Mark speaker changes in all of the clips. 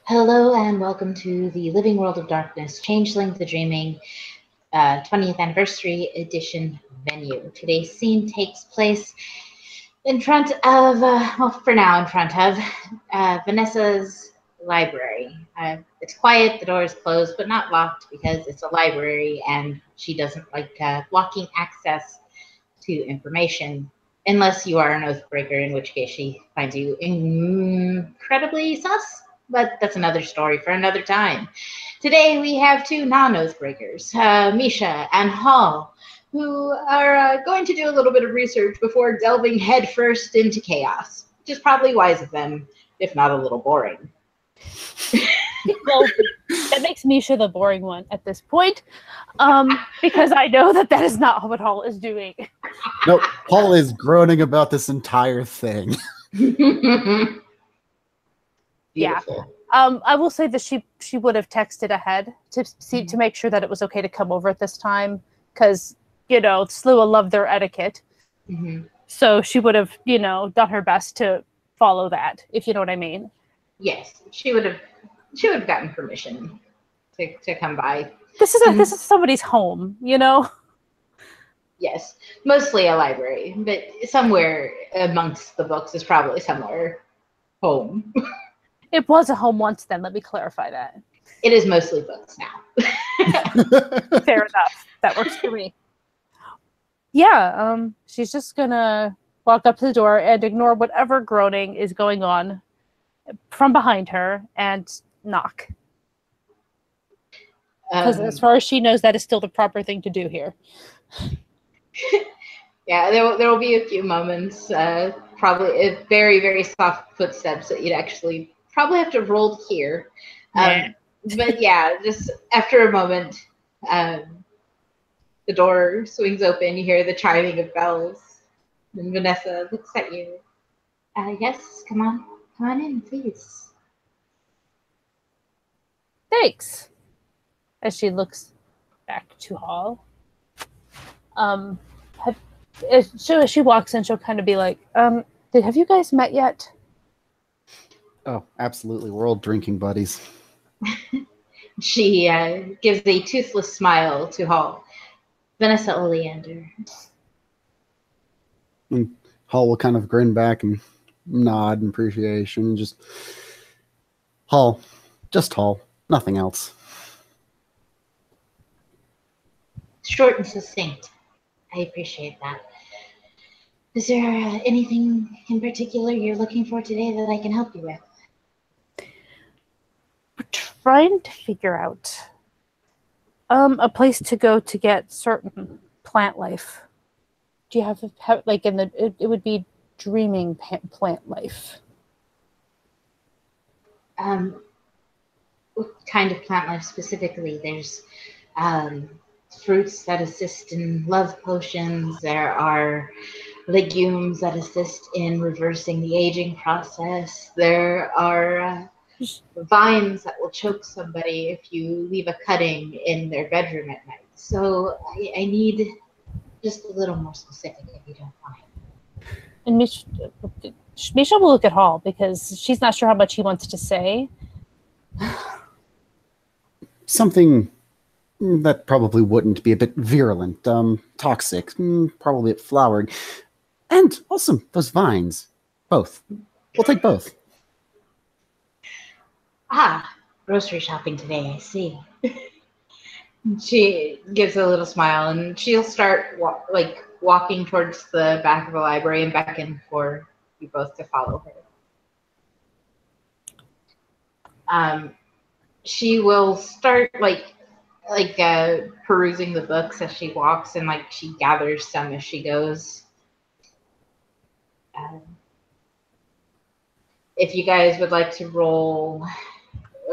Speaker 1: Hello and welcome to the Living World of Darkness, Changeling the Dreaming 20th Anniversary Edition venue. Today's scene takes place in front of, well, for now in front of, Vanessa's library. It's quiet, the door is closed, but not locked because it's a library and she doesn't like blocking access to information unless you are an oathbreaker, in which case she finds you incredibly sus. But that's another story for another time. Today we have two non-oathbreakers, Misha and Hall, who are going to do a little bit of research before delving headfirst into chaos, which is probably wise of them, if not a little boring.
Speaker 2: Well, that makes Misha the boring one at this point, because I know that is not what Hall is doing.
Speaker 3: Nope, Hall is groaning about this entire thing.
Speaker 2: Yeah. I will say that she would have texted ahead to make sure that it was okay to come over at this time, because Slua love their etiquette.
Speaker 1: Mm-hmm.
Speaker 2: So she would have done her best to follow that, if you know what I mean.
Speaker 1: Yes, she would have gotten permission to come by.
Speaker 2: This is somebody's home,
Speaker 1: Yes, mostly a library, but somewhere amongst the books is probably somewhere home.
Speaker 2: It was a home once then, let me clarify that.
Speaker 1: It is mostly books now.
Speaker 2: Fair enough. That works for me. Yeah, she's just gonna walk up to the door and ignore whatever groaning is going on from behind her and knock. Because as far as she knows, that is still the proper thing to do here.
Speaker 1: Yeah, there will be a few moments, probably very, very soft footsteps that you'd actually probably have to roll to hear. But yeah, just after a moment, the door swings open, you hear the chiming of bells, and Vanessa looks at you. Yes, come on in, please.
Speaker 2: Thanks. As she looks back to Hall. As she walks in, she'll kind of be like, have you guys met yet?
Speaker 3: Oh, absolutely. We're all drinking buddies.
Speaker 1: She gives a toothless smile to Hall. Vanessa Oleander.
Speaker 3: And Hall will kind of grin back and nod in appreciation. Just Hall. Just Hall. Nothing else.
Speaker 1: Short and succinct. I appreciate that. Is there anything in particular you're looking for today that I can help you with?
Speaker 2: We're trying to figure out a place to go to get certain plant life. Do you have like it would be dreaming plant life?
Speaker 1: What kind of plant life specifically? There's fruits that assist in love potions. There are legumes that assist in reversing the aging process. There are vines that will choke somebody if you leave a cutting in their bedroom at night. So I need just a little more specific, if you don't mind.
Speaker 2: And Misha will look at Hall because she's not sure how much he wants to say.
Speaker 3: Something that probably wouldn't be a bit virulent, toxic, probably a bit flowered. And also, those vines. Both. We'll take both.
Speaker 1: Grocery shopping today, I see. She gives a little smile, and she'll start walking towards the back of the library and beckon for you both to follow her. She will start perusing the books as she walks, and she gathers some as she goes. If you guys would like to roll,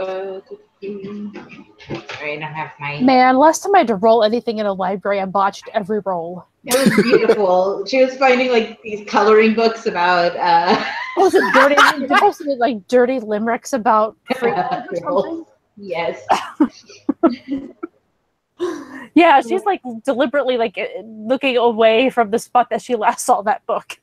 Speaker 1: I don't have my...
Speaker 2: Man, last time I had to roll anything in a library, I botched every roll.
Speaker 1: It was beautiful. She was finding these coloring books about...
Speaker 2: Was it dirty? Like dirty limericks about freedom or something?
Speaker 1: Yes.
Speaker 2: Yeah, she's deliberately looking away from the spot that she last saw that book.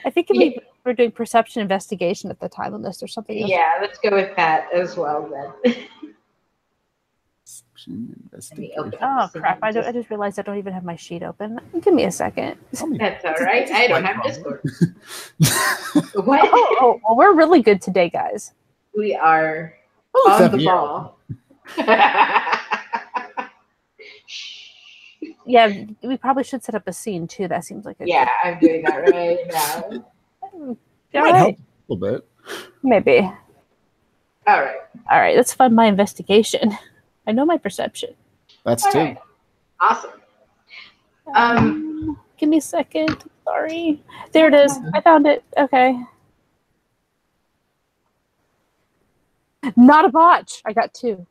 Speaker 2: I think we were doing perception investigation at the time on this or something else.
Speaker 1: Yeah, let's go with that as well then.
Speaker 3: Investigation.
Speaker 2: Oh crap! I just realized I don't even have my sheet open. Give me a second.
Speaker 1: That's all right. I don't have Discord. What?
Speaker 2: Oh, well, we're really good today, guys.
Speaker 1: We are
Speaker 3: Oh,
Speaker 1: on the ball.
Speaker 2: Yeah, we probably should set up a scene too. That seems like a
Speaker 1: Yeah, I'm doing that right now.
Speaker 3: Might help a little bit.
Speaker 2: Maybe.
Speaker 1: All right.
Speaker 2: Let's fund my investigation. I know my perception.
Speaker 3: That's
Speaker 1: All
Speaker 3: two.
Speaker 1: right. Awesome.
Speaker 2: Give me a second. Sorry. There it is. I found it. Okay. Not a botch. I got 2.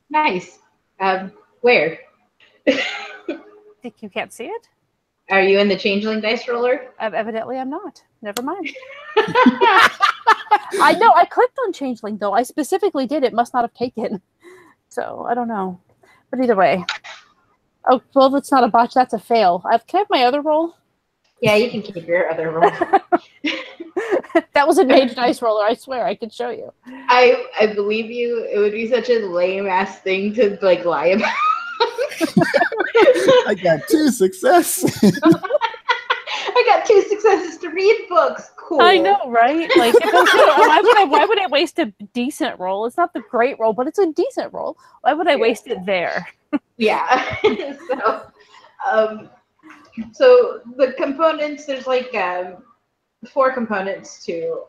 Speaker 1: Nice. Where?
Speaker 2: Think you can't see it?
Speaker 1: Are you in the changeling dice roller?
Speaker 2: Evidently, I'm not. Never mind. I know. I clicked on changeling though. I specifically did. It must not have taken. So I don't know. But either way. Oh well, that's not a botch. That's a fail. Can I have my other roll?
Speaker 1: Yeah, you can keep your other roll.
Speaker 2: That was a mage dice roller. I swear, I can show you.
Speaker 1: I believe you. It would be such a lame ass thing to like lie about.
Speaker 3: I got 2 successes.
Speaker 1: I got 2 successes to read books. Cool.
Speaker 2: I know, right? Like, why would I waste a decent roll? It's not the great roll, but it's a decent roll. Why would I waste it there?
Speaker 1: Yeah. So the components, there's like 4 components to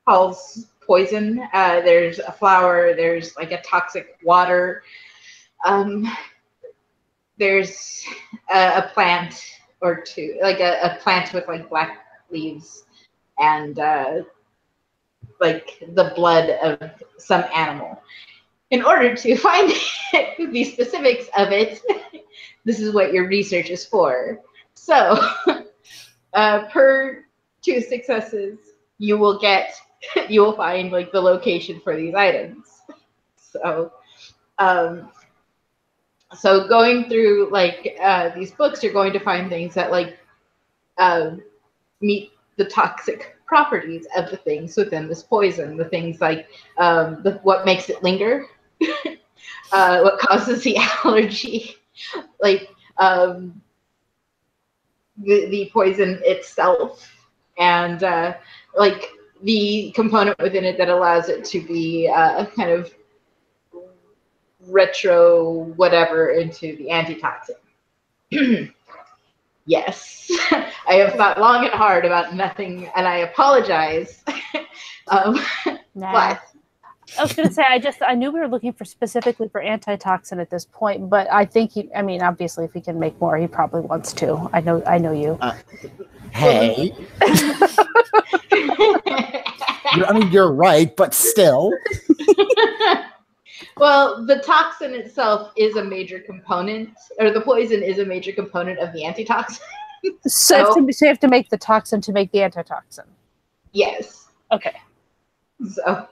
Speaker 1: Paul's poison. There's a flower. There's like a toxic water. There's a plant or 2, like a plant with like black leaves and like the blood of some animal. In order to find the specifics of it, this is what your research is for. So per 2 successes, you will find like the location for these items. So so going through like these books, you're going to find things that like meet the toxic properties of the things within this poison. The things like what makes it linger, what causes the allergy, like the poison itself, and like the component within it that allows it to be kind of retro whatever into the antitoxin. Yes, I have thought long and hard about nothing, and I apologize.
Speaker 2: Nah.
Speaker 1: But
Speaker 2: I was going to say, I knew we were looking for specifically for antitoxin at this point, but I think obviously if he can make more, he probably wants to. I know you.
Speaker 3: Hey. You're right, but still.
Speaker 1: Well, the toxin itself is a major component, or the poison is a major component of the antitoxin.
Speaker 2: So you have to make the toxin to make the antitoxin.
Speaker 1: Yes.
Speaker 2: Okay.
Speaker 1: So,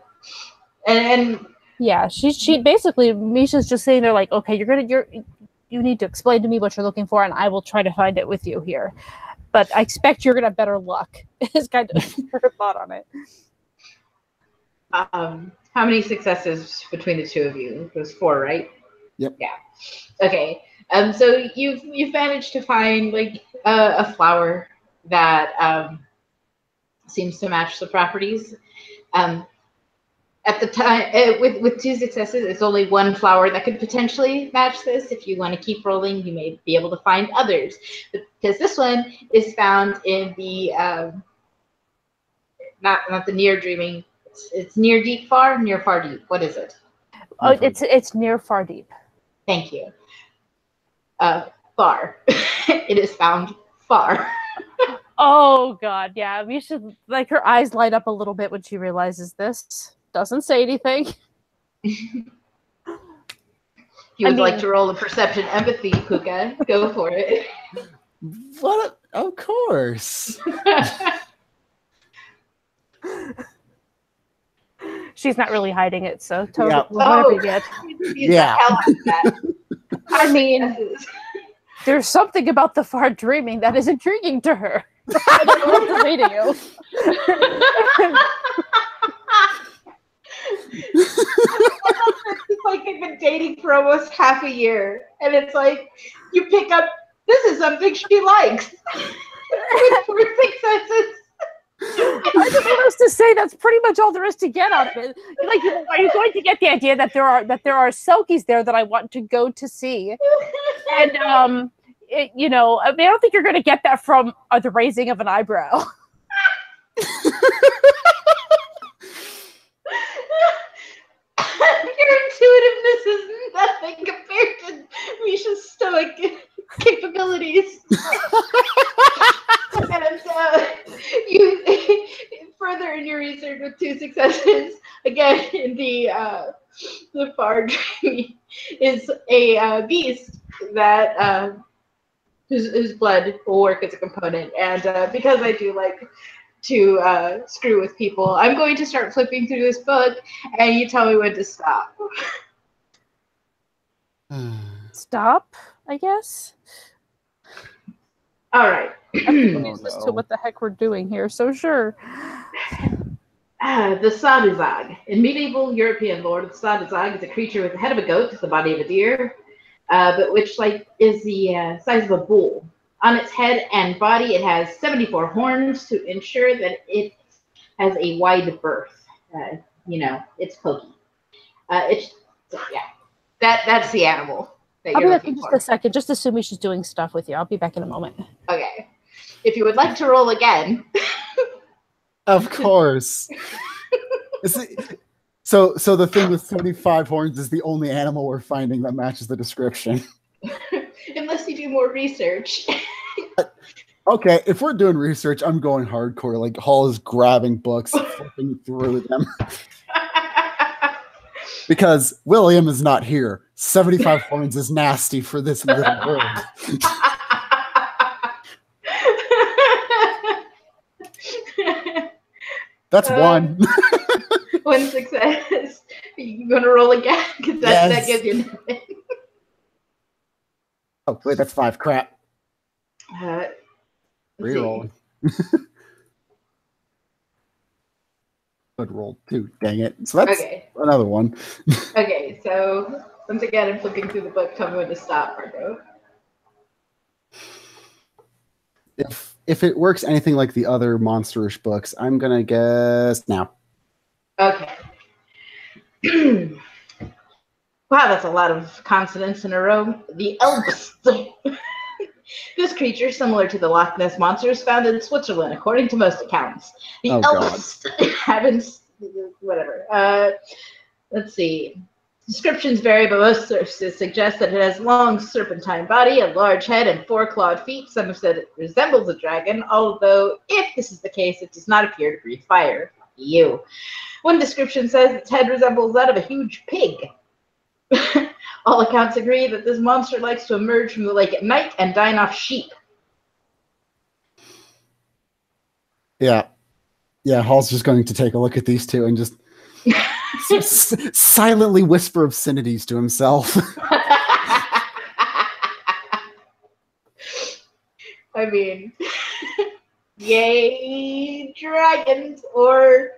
Speaker 1: and
Speaker 2: yeah, she basically, Misha's just saying they're like, okay, you need to explain to me what you're looking for, and I will try to find it with you here. But I expect you're gonna have better luck. Is kind of her thought on it.
Speaker 1: How many successes between the 2 of you? It was 4, right?
Speaker 3: Yep.
Speaker 1: Yeah. Okay. So you've managed to find like a flower that seems to match the properties. At the time, with 2 successes, it's only 1 flower that could potentially match this. If you want to keep rolling, you may be able to find others, because this one is found in the not the near dreaming. It's near deep far, near far deep. What is it?
Speaker 2: Oh, it's near far deep.
Speaker 1: Thank you. Far. It is found far.
Speaker 2: Oh God, yeah. Misha, like, her eyes light up a little bit when she realizes this. Doesn't say anything.
Speaker 1: If you would like to roll a perception empathy, Puka, go for it.
Speaker 3: What? Of course.
Speaker 2: She's not really hiding it, so totally
Speaker 3: Yeah.
Speaker 2: whatever you get.
Speaker 3: Yeah.
Speaker 2: I mean, there's something about the far dreaming that is intriguing to her. I don't know what to say to you.
Speaker 1: It's like they've been dating for almost half a year, and it's like you pick up. This is something she likes. With 4 successes.
Speaker 2: I just want us to say that's pretty much all there is to get out of it. Like, are you going to get the idea that there are selkies there that I want to go to see? And I don't think you're going to get that from the raising of an eyebrow.
Speaker 1: Your intuitiveness is nothing compared to Misha's stoic capabilities. And you further in your research with 2 successes, again in the far dreamy, is a beast that whose blood will work as a component. And because I do like to screw with people, I'm going to start flipping through this book, and you tell me when to stop.
Speaker 2: Stop, I guess.
Speaker 1: All right.
Speaker 2: As to what the heck we're doing here, so sure.
Speaker 1: The Saduzag. In medieval European lore, the Saduzag is a creature with the head of a goat, the body of a deer, but which is the size of a bull. On its head and body, it has 74 horns to ensure that it has a wide berth. It's pokey. That's the animal that
Speaker 2: I'll
Speaker 1: you're
Speaker 2: be back
Speaker 1: looking
Speaker 2: in just
Speaker 1: for.
Speaker 2: a second. Just assume she's doing stuff with you. I'll be back in a moment.
Speaker 1: Okay. If you would like to roll again.
Speaker 3: Of course. So the thing with 75 horns is the only animal we're finding that matches the description.
Speaker 1: Unless you do more research.
Speaker 3: Okay, if we're doing research, I'm going hardcore. Like, Hall is grabbing books, flipping through them. Because William is not here. 75 horns is nasty for this little world. That's one.
Speaker 1: 1 success. You going to roll again? Because that gives you nothing.
Speaker 3: Oh, wait, that's 5. Crap. Rerolling. Good roll, too. Dang it. So that's another one.
Speaker 1: Okay, so once again, I'm flipping through the book. Tell me when to stop, Marco.
Speaker 3: If it works anything like the other monsterish books, I'm going to guess now.
Speaker 1: Okay. Wow, that's a lot of consonants in a row. The Elves. This creature, similar to the Loch Ness Monster, is found in Switzerland, according to most accounts. The Elves haven't... Whatever. Let's see. Descriptions vary, but most sources suggest that it has a long serpentine body, a large head, and 4 clawed feet. Some have said it resembles a dragon, although if this is the case, it does not appear to breathe fire. One description says its head resembles that of a huge pig. All accounts agree that this monster likes to emerge from the lake at night and dine off sheep.
Speaker 3: Yeah, Hall's just going to take a look at these two and just silently whisper obscenities to himself.
Speaker 1: I mean, yay, dragons, or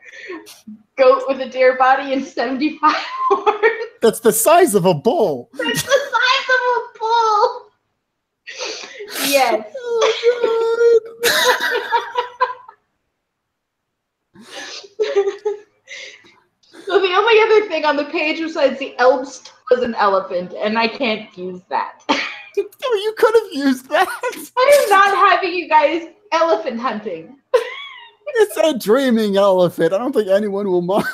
Speaker 1: goat with a deer body and 75 horns.
Speaker 3: That's the size of a bull.
Speaker 1: That's the size of a bull. Yes.
Speaker 3: Oh,
Speaker 1: So the only other thing on the page besides the Elbst was an elephant, and I can't use that.
Speaker 3: You could have used that.
Speaker 1: I am not having you guys elephant hunting.
Speaker 3: It's a dreaming elephant. I don't think anyone will mind.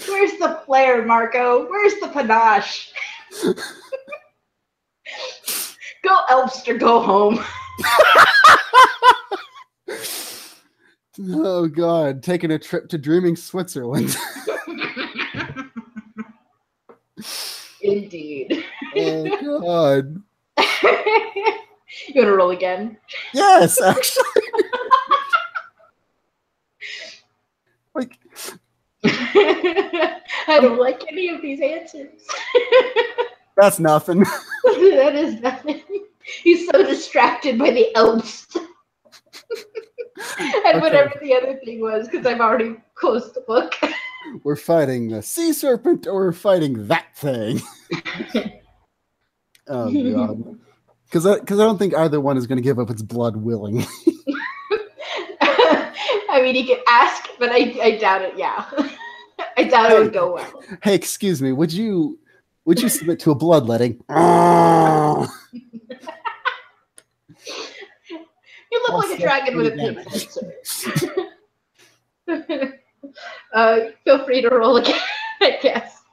Speaker 1: Where's the flair, Marco? Where's the panache? Go Elbst or go home.
Speaker 3: Oh, God. Taking a trip to dreaming Switzerland.
Speaker 1: Indeed.
Speaker 3: Oh, God.
Speaker 1: You want to roll again?
Speaker 3: Yes, actually. Like,
Speaker 1: I don't like any of these answers.
Speaker 3: that's nothing.
Speaker 1: That is nothing. He's so distracted by the Elbst. And whatever the other thing was, because I've already closed the book.
Speaker 3: We're fighting the sea serpent, or we're fighting that thing. Oh god. Because I don't think either one is going to give up its blood willingly.
Speaker 1: I mean, he could ask, but I doubt it. Yeah, I doubt it would go well.
Speaker 3: Hey, excuse me. Would you submit to a bloodletting?
Speaker 1: You look like a dragon with a pig's head, sir. Feel free to roll again, I guess.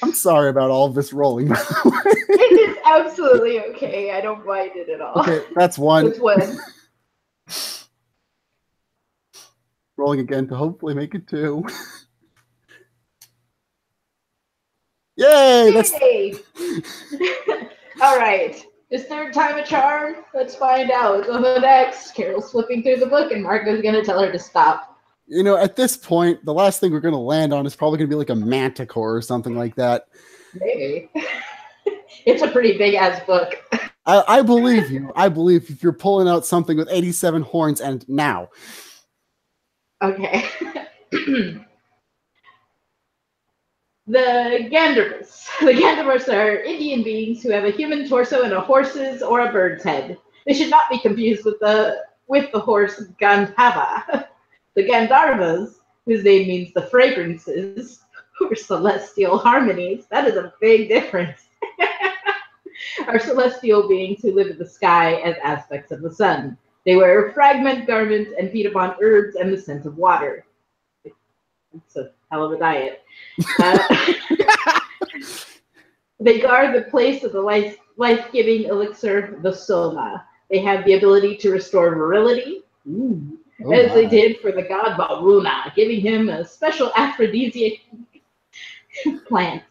Speaker 3: I'm sorry about all of this rolling.
Speaker 1: It is absolutely okay. I don't mind it at all.
Speaker 3: Okay, that's one.
Speaker 1: It's one.
Speaker 3: Rolling again to hopefully make it 2. Yay! That's
Speaker 1: Yay! All right. Is third time a charm? Let's find out. So next, Carol's flipping through the book, and Marco's going to tell her to stop.
Speaker 3: You know, at this point, the last thing we're going to land on is probably going to be like a manticore or something like that.
Speaker 1: Maybe. It's a pretty big-ass book.
Speaker 3: I believe you. I believe if you're pulling out something with 87 horns and now.
Speaker 1: Okay. The Gandharvas. The Gandharvas are Indian beings who have a human torso and a horse's or a bird's head. They should not be confused with the horse Gandhava. The Gandharvas, whose name means the fragrances, or celestial harmonies, that is a big difference, are celestial beings who live in the sky as aspects of the sun. They wear fragment garments and feed upon herbs and the scent of water. It's a hell of a diet. They guard the place of the life-giving elixir, the soma. They have the ability to restore virility, as they did for the god Varuna, giving him a special aphrodisiac plant.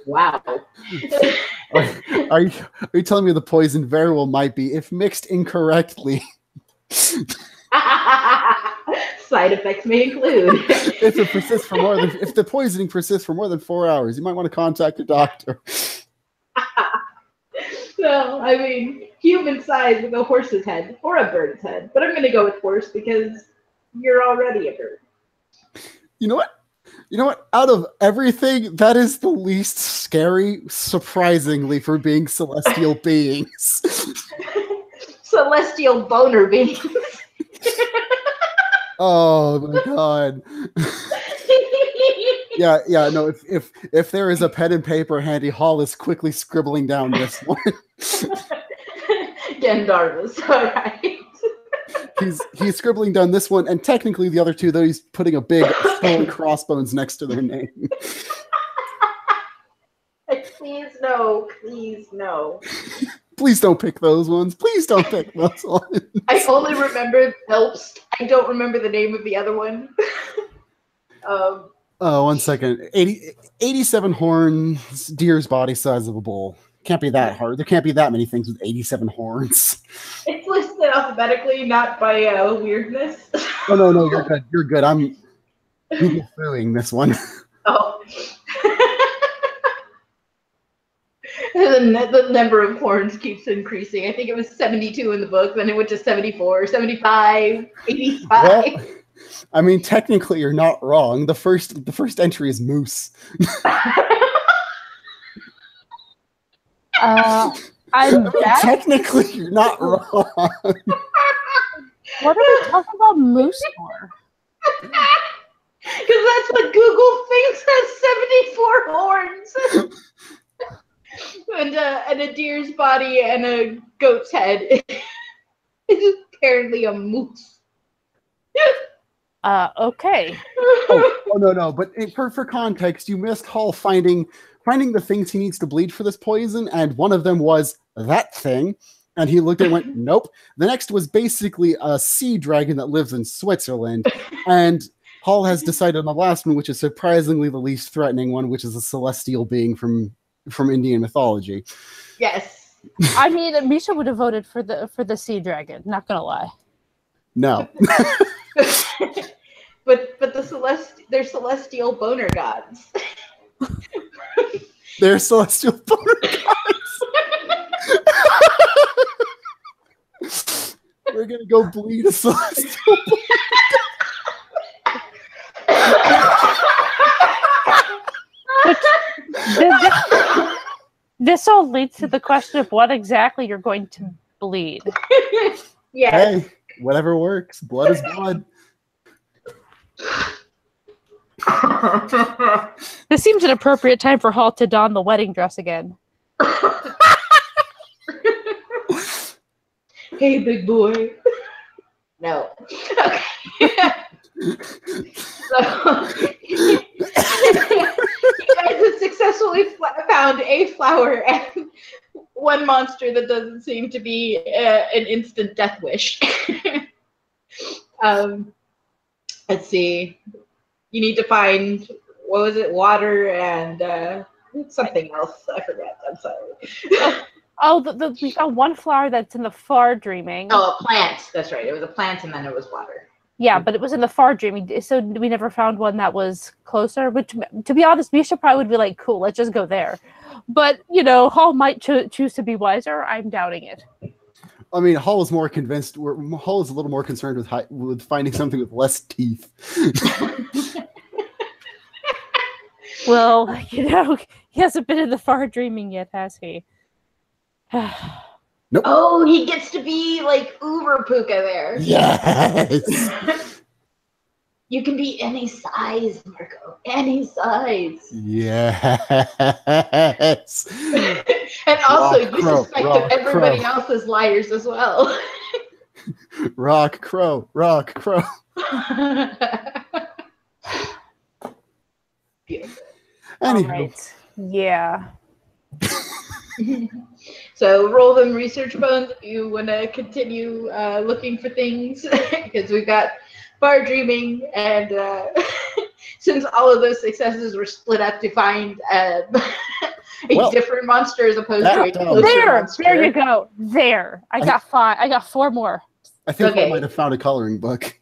Speaker 1: Wow.
Speaker 3: Are you telling me the poison very well might be, if mixed incorrectly?
Speaker 1: Side effects may include.
Speaker 3: If the poisoning persists for more than 4 hours, you might want to contact a doctor.
Speaker 1: No, I mean, human size with a horse's head or a bird's head. But I'm going to go with horse because you're already a bird.
Speaker 3: You know what? Out of everything, that is the least scary, surprisingly, for being celestial beings.
Speaker 1: Celestial boner beings.
Speaker 3: Oh my god. Yeah, no, if there is a pen and paper handy, Hall is quickly scribbling down this one.
Speaker 1: Gandharvas, all right.
Speaker 3: He's scribbling down this one, and technically the other two, though, he's putting a big skull and crossbones next to their name.
Speaker 1: Please no, please no.
Speaker 3: Please don't pick those ones. Please don't pick those ones.
Speaker 1: I only remember Elpst. I don't remember the name of the other one.
Speaker 3: Oh, 1 second. 87 horns, deer's body size of a bull. Can't be that hard. There can't be that many things with 87 horns.
Speaker 1: It's listed alphabetically, not by weirdness.
Speaker 3: Oh, no, you're good. You're good. I'm Google-fooing this one.
Speaker 1: Oh. The number of horns keeps increasing. I think it was 72 in the book, then it went to 74, 75, 85.
Speaker 3: Well, I mean, technically, you're not wrong. The first entry is moose. Technically, you're not wrong.
Speaker 2: What are we talking about moose for?
Speaker 1: Because that's what Google thinks has 74 horns. And a deer's body and a goat's head is apparently a moose.
Speaker 2: Okay.
Speaker 3: Oh no! But for context, you missed Hall finding the things he needs to bleed for this poison, and one of them was that thing. And he looked and went, nope. The next was basically a sea dragon that lives in Switzerland, and Hall has decided on the last one, which is surprisingly the least threatening one, which is a celestial being from Indian mythology.
Speaker 1: Yes.
Speaker 2: I mean, Misha would have voted for the sea dragon. Not gonna lie.
Speaker 3: No.
Speaker 1: but they're celestial boner gods.
Speaker 3: They're celestial boner gods. We're gonna go bleed a celestial.
Speaker 2: This all leads to the question of what exactly you're going to bleed.
Speaker 1: Yes.
Speaker 3: Hey, whatever works. Blood is blood.
Speaker 2: This seems an appropriate time for Hall to don the wedding dress again.
Speaker 1: Hey, big boy. No. Okay. So, you guys have successfully found a flower and one monster that doesn't seem to be an instant death wish. Let's see. You need to find, what was it, water and something else. I forget. I'm sorry.
Speaker 2: Oh, we found one flower that's in the far dreaming.
Speaker 1: Oh, a plant. That's right. It was a plant and then it was water.
Speaker 2: Yeah, but it was in the far dreaming, so we never found one that was closer. Which, to be honest, Misha probably would be like, cool, let's just go there. But, Hall might choose to be wiser. I'm doubting it.
Speaker 3: I mean, Hall is more convinced. Hall is a little more concerned with finding something with less teeth.
Speaker 2: Well, he hasn't been in the far dreaming yet, has he?
Speaker 3: Nope.
Speaker 1: Oh, he gets to be like Uber Puka there.
Speaker 3: Yes.
Speaker 1: You can be any size, Marco. Any size.
Speaker 3: Yes.
Speaker 1: And also,
Speaker 3: Rock,
Speaker 1: you
Speaker 3: crow,
Speaker 1: suspect
Speaker 3: rock,
Speaker 1: that everybody
Speaker 3: crow.
Speaker 1: else is liars as well.
Speaker 3: Rock, crow, rock, crow.
Speaker 1: Beautiful.
Speaker 2: All
Speaker 3: Anywho.
Speaker 2: right. Yeah.
Speaker 1: So roll them research bones if you want to continue looking for things, because we've got far dreaming, and since all of those successes were split up to find a different monster as opposed to a closer monster.
Speaker 2: There you go. There. I got 5. I got 4 more.
Speaker 3: I think I might have found a coloring book.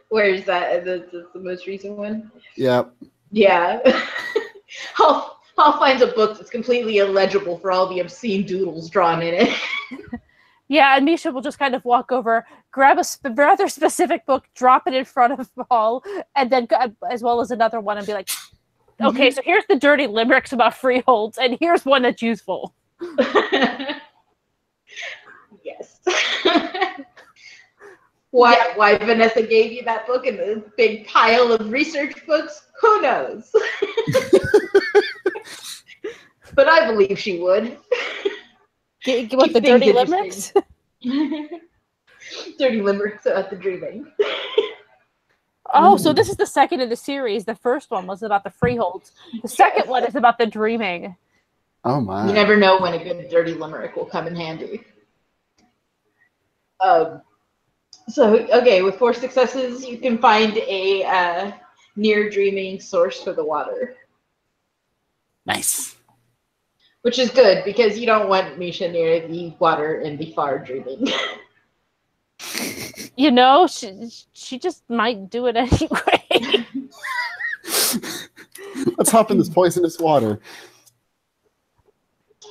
Speaker 1: Where is that? The most recent one?
Speaker 3: Yep.
Speaker 1: Yeah. Hal finds a book that's completely illegible for all the obscene doodles drawn in it.
Speaker 2: Yeah, and Misha will just kind of walk over, grab a rather specific book, drop it in front of Hall, and then as well as another one, and be like, okay, so here's the dirty limericks about freeholds, and here's one that's useful.
Speaker 1: Yes. Why Vanessa gave you that book and this big pile of research books? Who knows? But I believe she would.
Speaker 2: What, the dirty limericks?
Speaker 1: Dirty limericks about the dreaming.
Speaker 2: Oh, so this is the second in the series. The first one was about the freeholds. The second one is about the dreaming.
Speaker 3: Oh my.
Speaker 1: You never know when a good dirty limerick will come in handy. So, okay, with 4 successes, you can find a near dreaming source for the water.
Speaker 3: Nice.
Speaker 1: Which is good, because you don't want Misha near the water in the far dreaming.
Speaker 2: She just might do it anyway.
Speaker 3: Let's hop in this poisonous water.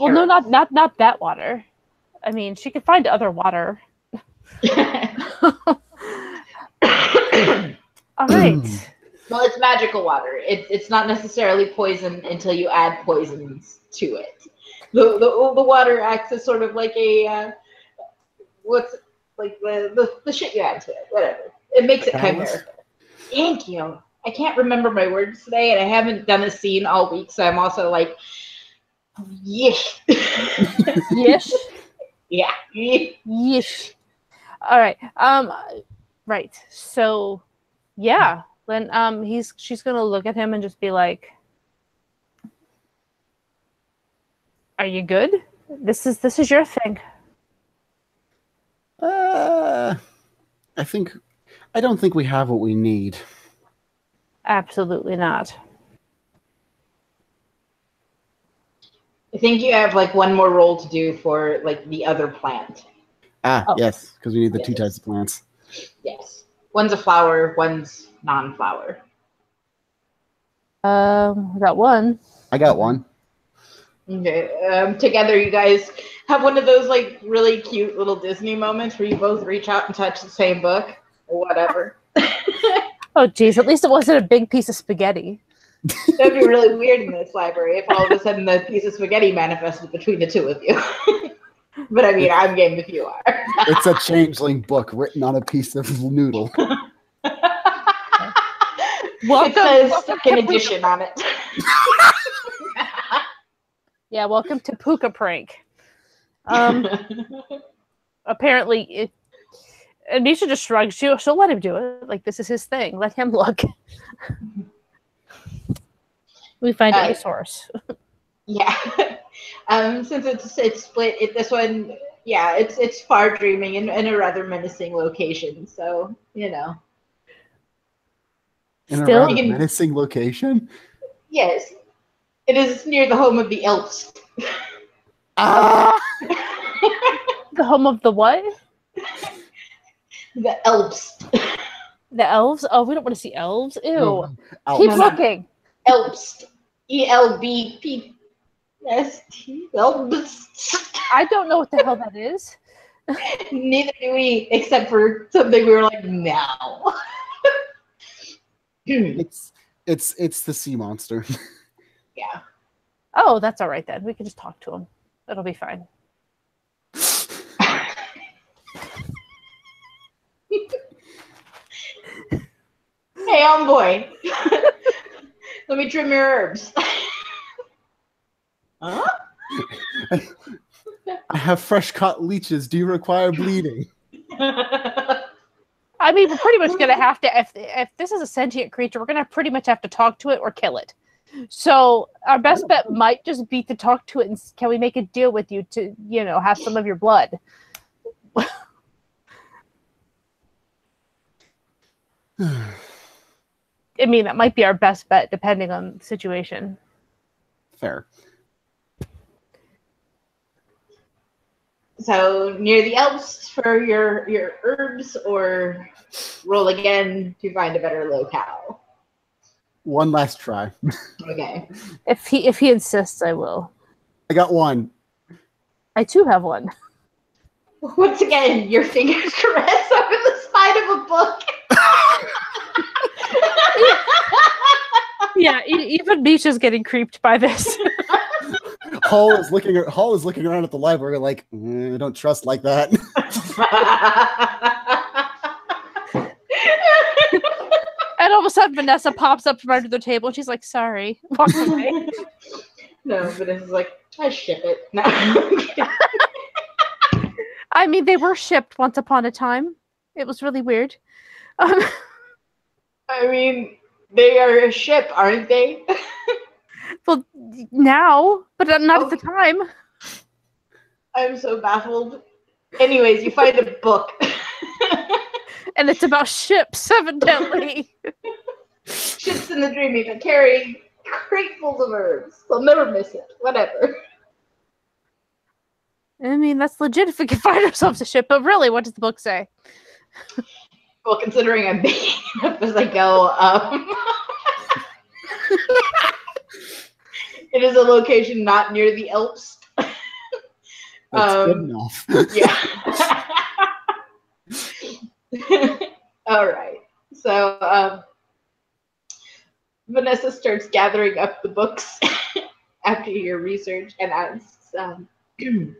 Speaker 2: Well, no, not that water. I mean, she could find other water. All right.
Speaker 1: Well, it's magical water. It's not necessarily poison until you add poisons to it. The water acts as sort of like a the shit you add to it. Whatever. It makes it chimerical. Thank you. I can't remember my words today, and I haven't done a scene all week, so I'm also like, yish.
Speaker 2: Yish.
Speaker 1: Yeah.
Speaker 2: Yish. All right. Right. So, yeah. Then she's gonna look at him and just be like, "Are you good? This is your thing."
Speaker 3: I don't think we have what we need.
Speaker 2: Absolutely not.
Speaker 1: I think you have like one more roll to do for like the other plant.
Speaker 3: Yes, because we need the 2 types of plants.
Speaker 1: Yes. One's a flower, one's non-flower.
Speaker 2: I got one.
Speaker 3: I got one.
Speaker 1: Okay. Together, you guys have one of those like really cute little Disney moments where you both reach out and touch the same book or whatever.
Speaker 2: Oh, geez. At least it wasn't a big piece of spaghetti.
Speaker 1: That'd be really weird in this library if all of a sudden the piece of spaghetti manifested between the two of you. But I mean, I'm game if you are.
Speaker 3: It's a changeling book written on a piece of noodle.
Speaker 1: It says second edition on it.
Speaker 2: Yeah, welcome to Puka Prank. Apparently, and Misha just shrugs. She'll let him do it. Like, this is his thing. Let him look. We find a source.
Speaker 1: Yeah. Since it's split, this one, yeah, it's far dreaming in a rather menacing location. So, you know.
Speaker 3: In
Speaker 2: Still?
Speaker 3: a rather menacing location?
Speaker 1: Yes. It is near the home of the elves.
Speaker 3: Ah!
Speaker 2: The home of the what?
Speaker 1: The elves.
Speaker 2: The elves? Oh, we don't want to see elves. Ew.
Speaker 3: No,
Speaker 2: Keep looking.
Speaker 1: Elves. ELBPST. Elves.
Speaker 2: I don't know what the hell that is.
Speaker 1: Neither do we, except for something we were like, no.
Speaker 3: It's the sea monster.
Speaker 1: Yeah.
Speaker 2: Oh, that's all right then. We can just talk to him. It'll be fine.
Speaker 1: Hey, envoy. Let me trim your herbs. Huh?
Speaker 3: I have fresh caught leeches. Do you require bleeding?
Speaker 2: I mean, we're pretty much going to have to, if this is a sentient creature, we're going to pretty much have to talk to it or kill it. So our best bet might just be to talk to it and can we make a deal with you to, you know, have some of your blood? I mean, that might be our best bet depending on the situation.
Speaker 3: Fair.
Speaker 1: So near the elves for your herbs, or roll again to find a better locale.
Speaker 3: One last try.
Speaker 1: Okay.
Speaker 2: If he insists, I will.
Speaker 3: I got one.
Speaker 2: I too have one.
Speaker 1: Once again, your fingers caress over the spine of a book.
Speaker 2: Yeah, even Misha's getting creeped by this.
Speaker 3: Hall is looking around at the library like, I don't trust like that.
Speaker 2: And all of a sudden, Vanessa pops up from under the table. And she's like, "Sorry," walks away.
Speaker 1: No, but it's like, I ship it. No.
Speaker 2: I mean, they were shipped once upon a time. It was really weird.
Speaker 1: I mean, they are a ship, aren't they?
Speaker 2: Well, now, but not at the time.
Speaker 1: I'm so baffled. Anyways, you find a book.
Speaker 2: And it's about ships, evidently.
Speaker 1: Ships in the dreaming that carry cratefuls of herbs. They'll never miss it. Whatever.
Speaker 2: I mean, that's legit if we can find ourselves a ship, but really, what does the book say?
Speaker 1: Well, considering I'm making it up as I go, it is a location not near the Alps.
Speaker 3: That's good enough.
Speaker 1: Yeah. All right. So Vanessa starts gathering up the books after your research and asks, do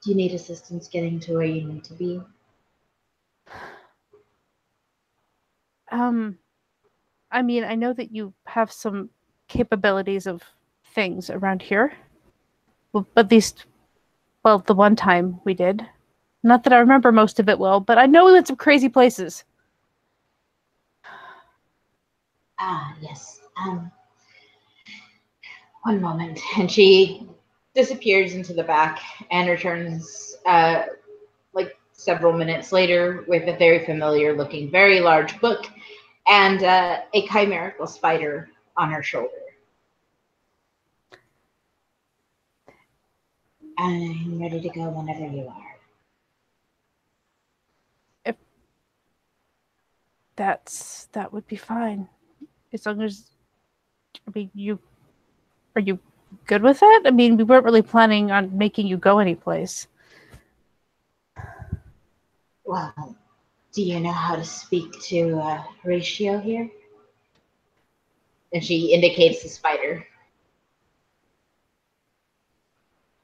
Speaker 1: you need assistance getting to where you need to be?
Speaker 2: I mean, I know that you have some capabilities of things around here. Well, at least, well, the one time we did. Not that I remember most of it well, but I know we went some crazy places.
Speaker 1: Ah, yes. One moment. And she disappears into the back and returns like several minutes later with a very familiar looking, very large book and a chimerical spider on her shoulder. I'm ready to go whenever you are.
Speaker 2: If that would be fine. As long as, I mean, are you good with it? I mean, we weren't really planning on making you go anyplace.
Speaker 1: Well, do you know how to speak to Horatio here? And she indicates the spider.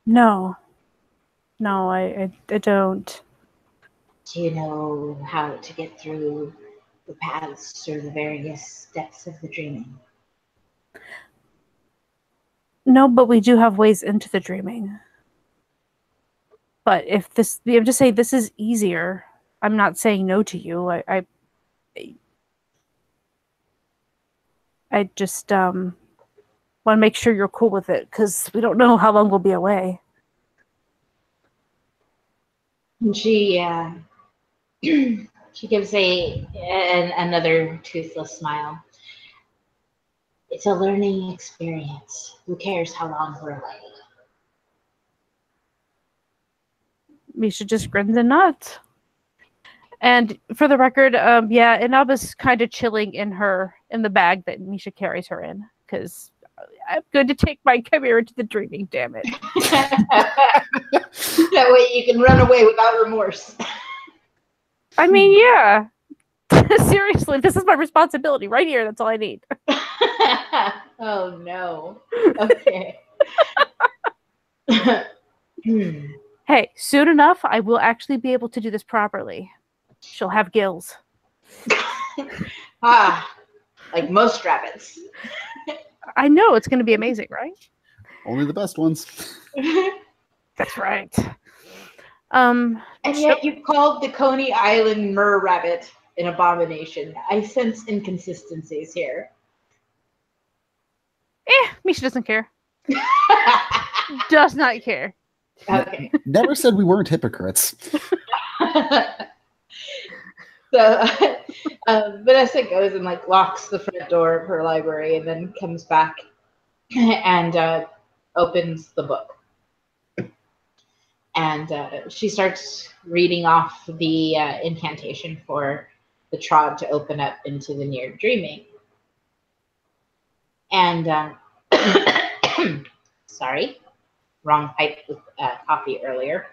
Speaker 2: No. No, I don't.
Speaker 1: Do you know how to get through the paths or the various depths of the dreaming?
Speaker 2: No, but we do have ways into the dreaming. But if this, I'm just saying this is easier. I'm not saying no to you. I just want to make sure you're cool with it because we don't know how long we'll be away.
Speaker 1: And she she gives another toothless smile. It's a learning experience. Who cares how long we're away?
Speaker 2: Misha just grins and nods. And for the record, yeah, Inaba's kind of chilling in the bag that Misha carries her in because I'm going to take my chimera to the dreaming. Damn it!
Speaker 1: That way you can run away without remorse.
Speaker 2: I mean, yeah. Seriously, this is my responsibility right here. That's all I need.
Speaker 1: Oh no. Okay.
Speaker 2: Hey, soon enough, I will actually be able to do this properly. She'll have gills.
Speaker 1: Like most rabbits.
Speaker 2: I know, it's going to be amazing, right?
Speaker 3: Only the best ones.
Speaker 2: That's right.
Speaker 1: And yet you called the Coney Island Mer rabbit an abomination. I sense inconsistencies here.
Speaker 2: Misha doesn't care. Does not care.
Speaker 1: Okay.
Speaker 3: Never said we weren't hypocrites.
Speaker 1: So Vanessa goes and like locks the front door of her library and then comes back and opens the book. And she starts reading off the incantation for the trod to open up into the near dreaming. And sorry, wrong pipe with coffee earlier.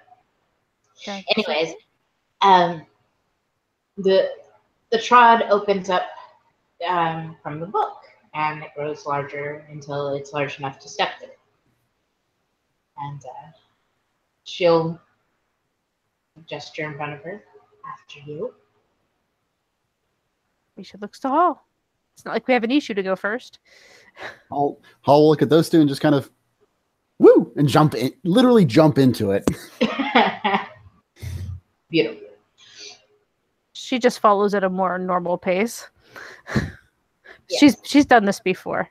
Speaker 2: Okay.
Speaker 1: Anyways, the trod opens up from the book, and it grows larger until it's large enough to step through. And she'll gesture in front of her. After you.
Speaker 2: Misha looks to Hall. It's not like we have an issue to go first.
Speaker 3: I'll look at those two and just kind of woo and jump in, literally jump into it.
Speaker 1: Beautiful.
Speaker 2: She just follows at a more normal pace.
Speaker 1: Yes.
Speaker 2: She's done this before.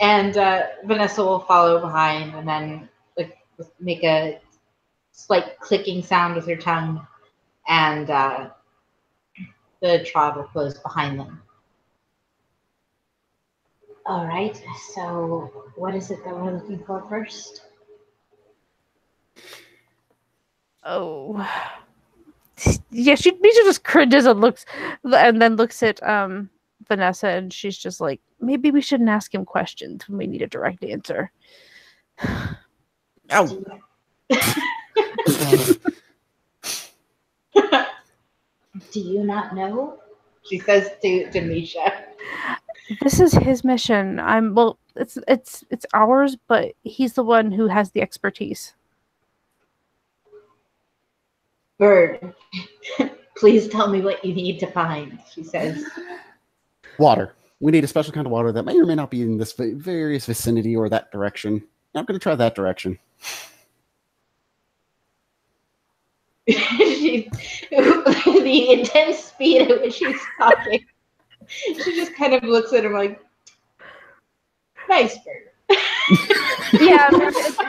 Speaker 1: And Vanessa will follow behind and then like make a slight clicking sound with her tongue, and the trod will close behind them. All right, so what is it that we're looking for first?
Speaker 2: Oh. Yeah, Misha just cringes and then looks at Vanessa, and she's just like, maybe we shouldn't ask him questions when we need a direct answer.
Speaker 3: Ow.
Speaker 1: Do you not know? She says to Misha.
Speaker 2: This is his mission. It's ours, but he's the one who has the expertise.
Speaker 1: Bird, please tell me what you need to find, she says.
Speaker 3: Water. We need a special kind of water that may or may not be in this various vicinity or that direction. I'm going to try that direction.
Speaker 1: The intense speed at which she's talking, she just kind of looks at him like, nice bird.
Speaker 2: Yeah,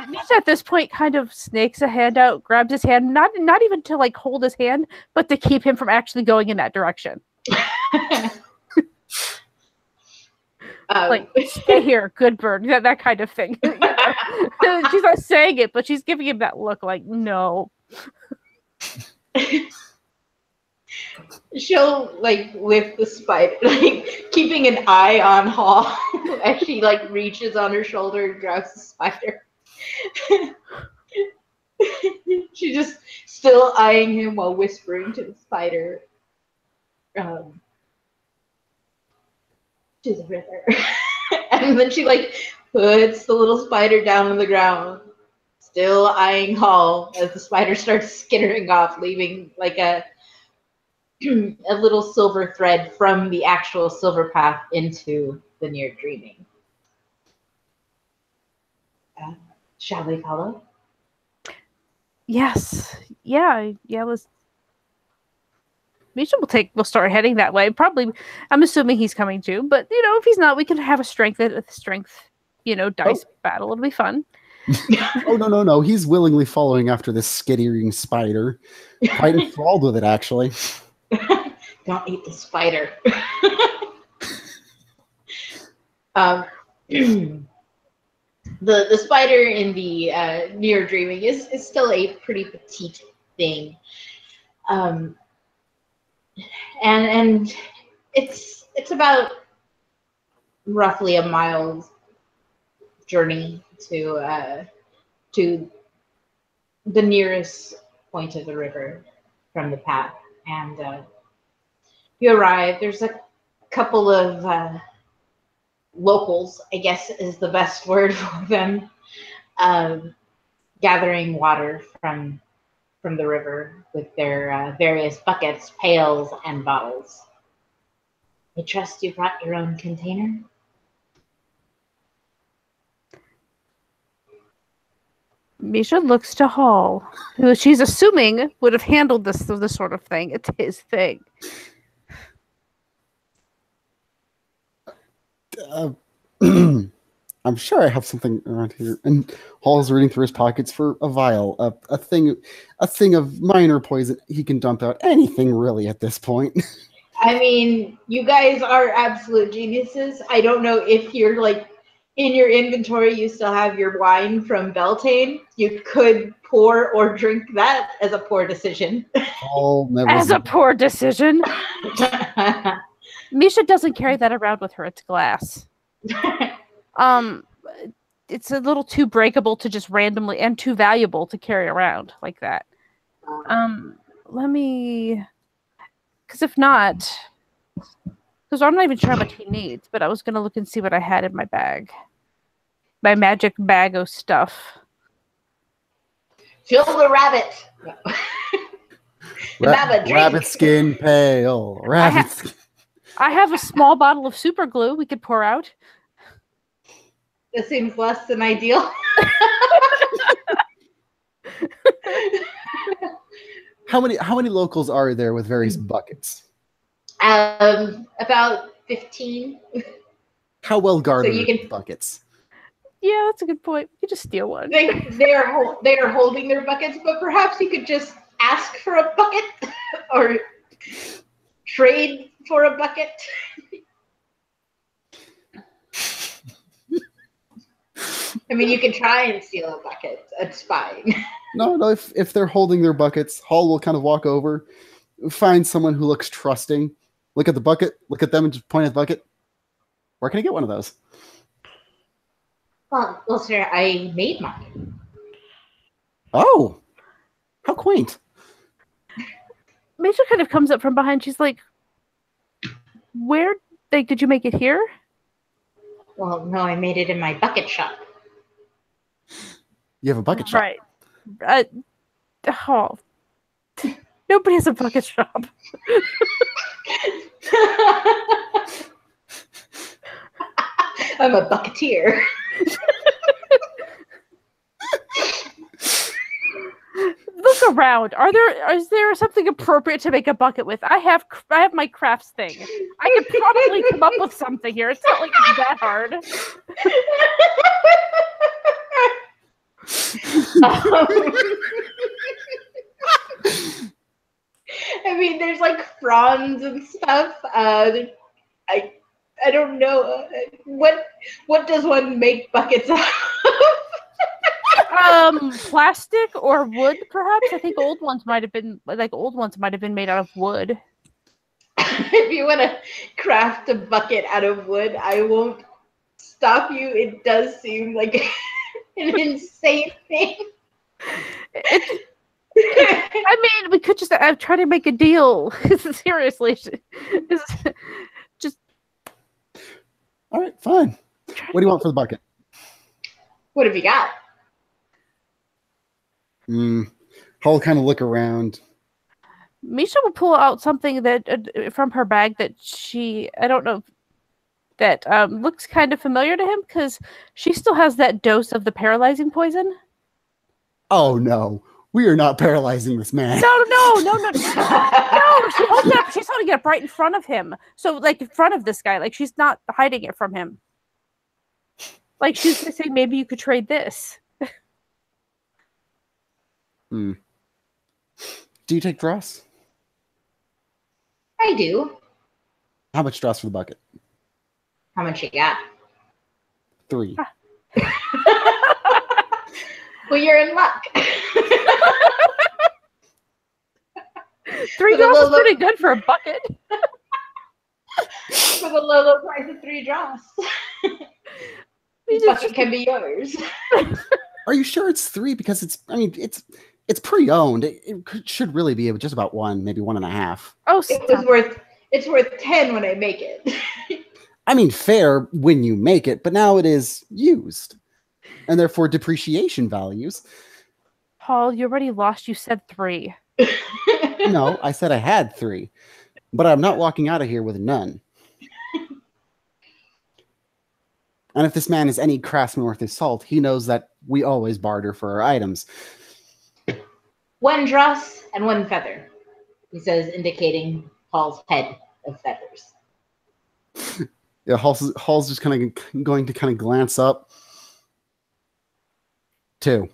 Speaker 2: Misha at this point kind of snakes a hand out, grabs his hand, not even to like hold his hand, but to keep him from actually going in that direction. Like, stay here, good bird, that kind of thing. You know? She's not saying it, but she's giving him that look like, no.
Speaker 1: she'll like lift the spider, like keeping an eye on Hall as she like reaches on her shoulder and grabs the spider. She's just still eyeing him while whispering to the spider. To the river. And then she like puts the little spider down on the ground, still eyeing Hall as the spider starts skittering off, leaving like a little silver thread from the actual silver path into the near dreaming. Shall we follow?
Speaker 2: Yes. Yeah. Let's. Misha we'll start heading that way. Probably, I'm assuming he's coming too. But if he's not, we can have a strength dice battle. It'll be fun.
Speaker 3: Oh no! He's willingly following after this skittering spider. Quite enthralled with it, actually.
Speaker 1: Don't eat the spider. The spider in the near dreaming is still a pretty petite thing. And it's about roughly a mile's journey to the nearest point of the river from the path. And you arrive. There's a couple of locals, I guess is the best word for them, gathering water from the river with their various buckets, pails, and bottles. I trust you brought your own container?
Speaker 2: Misha looks to Hall, who she's assuming would have handled this sort of thing. It's his thing.
Speaker 3: I'm sure I have something around here. And Hall's reading through his pockets for a vial, a thing of minor poison. He can dump out anything really at this point.
Speaker 1: I mean, you guys are absolute geniuses. I don't know if you're like in your inventory, you still have your wine from Beltane. You could pour or drink that as a poor decision.
Speaker 2: As a poor decision. Misha doesn't carry that around with her. It's glass. It's a little too breakable to just randomly, and too valuable to carry around like that. Let me, because if not, because I'm not even sure how much he needs, but I was gonna look and see what I had in my bag, my magic bag of stuff.
Speaker 1: Fill the rabbit.
Speaker 3: Rabbit skin pail.
Speaker 2: I have a small bottle of super glue we could pour out.
Speaker 1: This seems less than ideal.
Speaker 3: How many locals are there with various buckets?
Speaker 1: About 15.
Speaker 3: How well guarded
Speaker 1: So
Speaker 3: are the buckets?
Speaker 2: Yeah, that's a good point. You just steal one.
Speaker 1: They are holding their buckets, but perhaps you could just ask for a bucket or trade for a bucket. I mean, you can try and steal a bucket. It's fine.
Speaker 3: No. If they're holding their buckets, Hall will kind of walk over, find someone who looks trusting, look at the bucket, look at them, and just point at the bucket. Where can I get one of those?
Speaker 1: Well, sir, I made mine.
Speaker 3: Oh, how quaint.
Speaker 2: Major kind of comes up from behind. She's like, "Where? Did you make it here?"
Speaker 1: Well, no, I made it in my bucket shop.
Speaker 3: You have a bucket shop?
Speaker 2: Right. Nobody has a bucket shop.
Speaker 1: I'm a bucketeer.
Speaker 2: Look around. Is there something appropriate to make a bucket with? I have my crafts thing. I could probably come up with something here. It's not like it's that hard.
Speaker 1: I mean, there's like fronds and stuff. I don't know what does one make buckets of?
Speaker 2: Plastic or wood, perhaps. I think old ones might have been made out of wood.
Speaker 1: if you want to craft a bucket out of wood, I won't stop you. It does seem like an insane thing.
Speaker 2: I mean, we could just try to make a deal. Seriously. Just.
Speaker 3: All right, fine. What do you want for the bucket?
Speaker 1: What have you got?
Speaker 3: I'll kind of look around.
Speaker 2: Misha will pull out something that from her bag that I don't know, that looks kind of familiar to him because she still has that dose of the paralyzing poison.
Speaker 3: Oh, no. We are not paralyzing this man.
Speaker 2: No. No, she holds it up. She's holding it up right in front of him. So, like, in front of this guy. Like, she's not hiding it from him. Like, she's going to say, maybe you could trade this.
Speaker 3: Do you take dross?
Speaker 1: I do.
Speaker 3: How much dross for the bucket?
Speaker 1: How much you got?
Speaker 3: 3.
Speaker 1: Well, you're in luck.
Speaker 2: 3 dross is pretty good for a bucket.
Speaker 1: For the low price of 3 dross. The bucket can be yours.
Speaker 3: Are you sure it's 3? Because it's pre-owned. It should really be just about 1, maybe 1.5.
Speaker 2: Oh,
Speaker 1: it's worth 10 when I make it.
Speaker 3: I mean, fair when you make it, but now it is used, and therefore depreciation values.
Speaker 2: Paul, you already lost. You said 3.
Speaker 3: No, I said I had 3, but I'm not walking out of here with none. And if this man is any craftsman worth his salt, he knows that we always barter for our items.
Speaker 1: 1 dross and 1 feather, he says, indicating Paul's head of feathers.
Speaker 3: Yeah, Hall's just kind of going to kind of glance up. 2.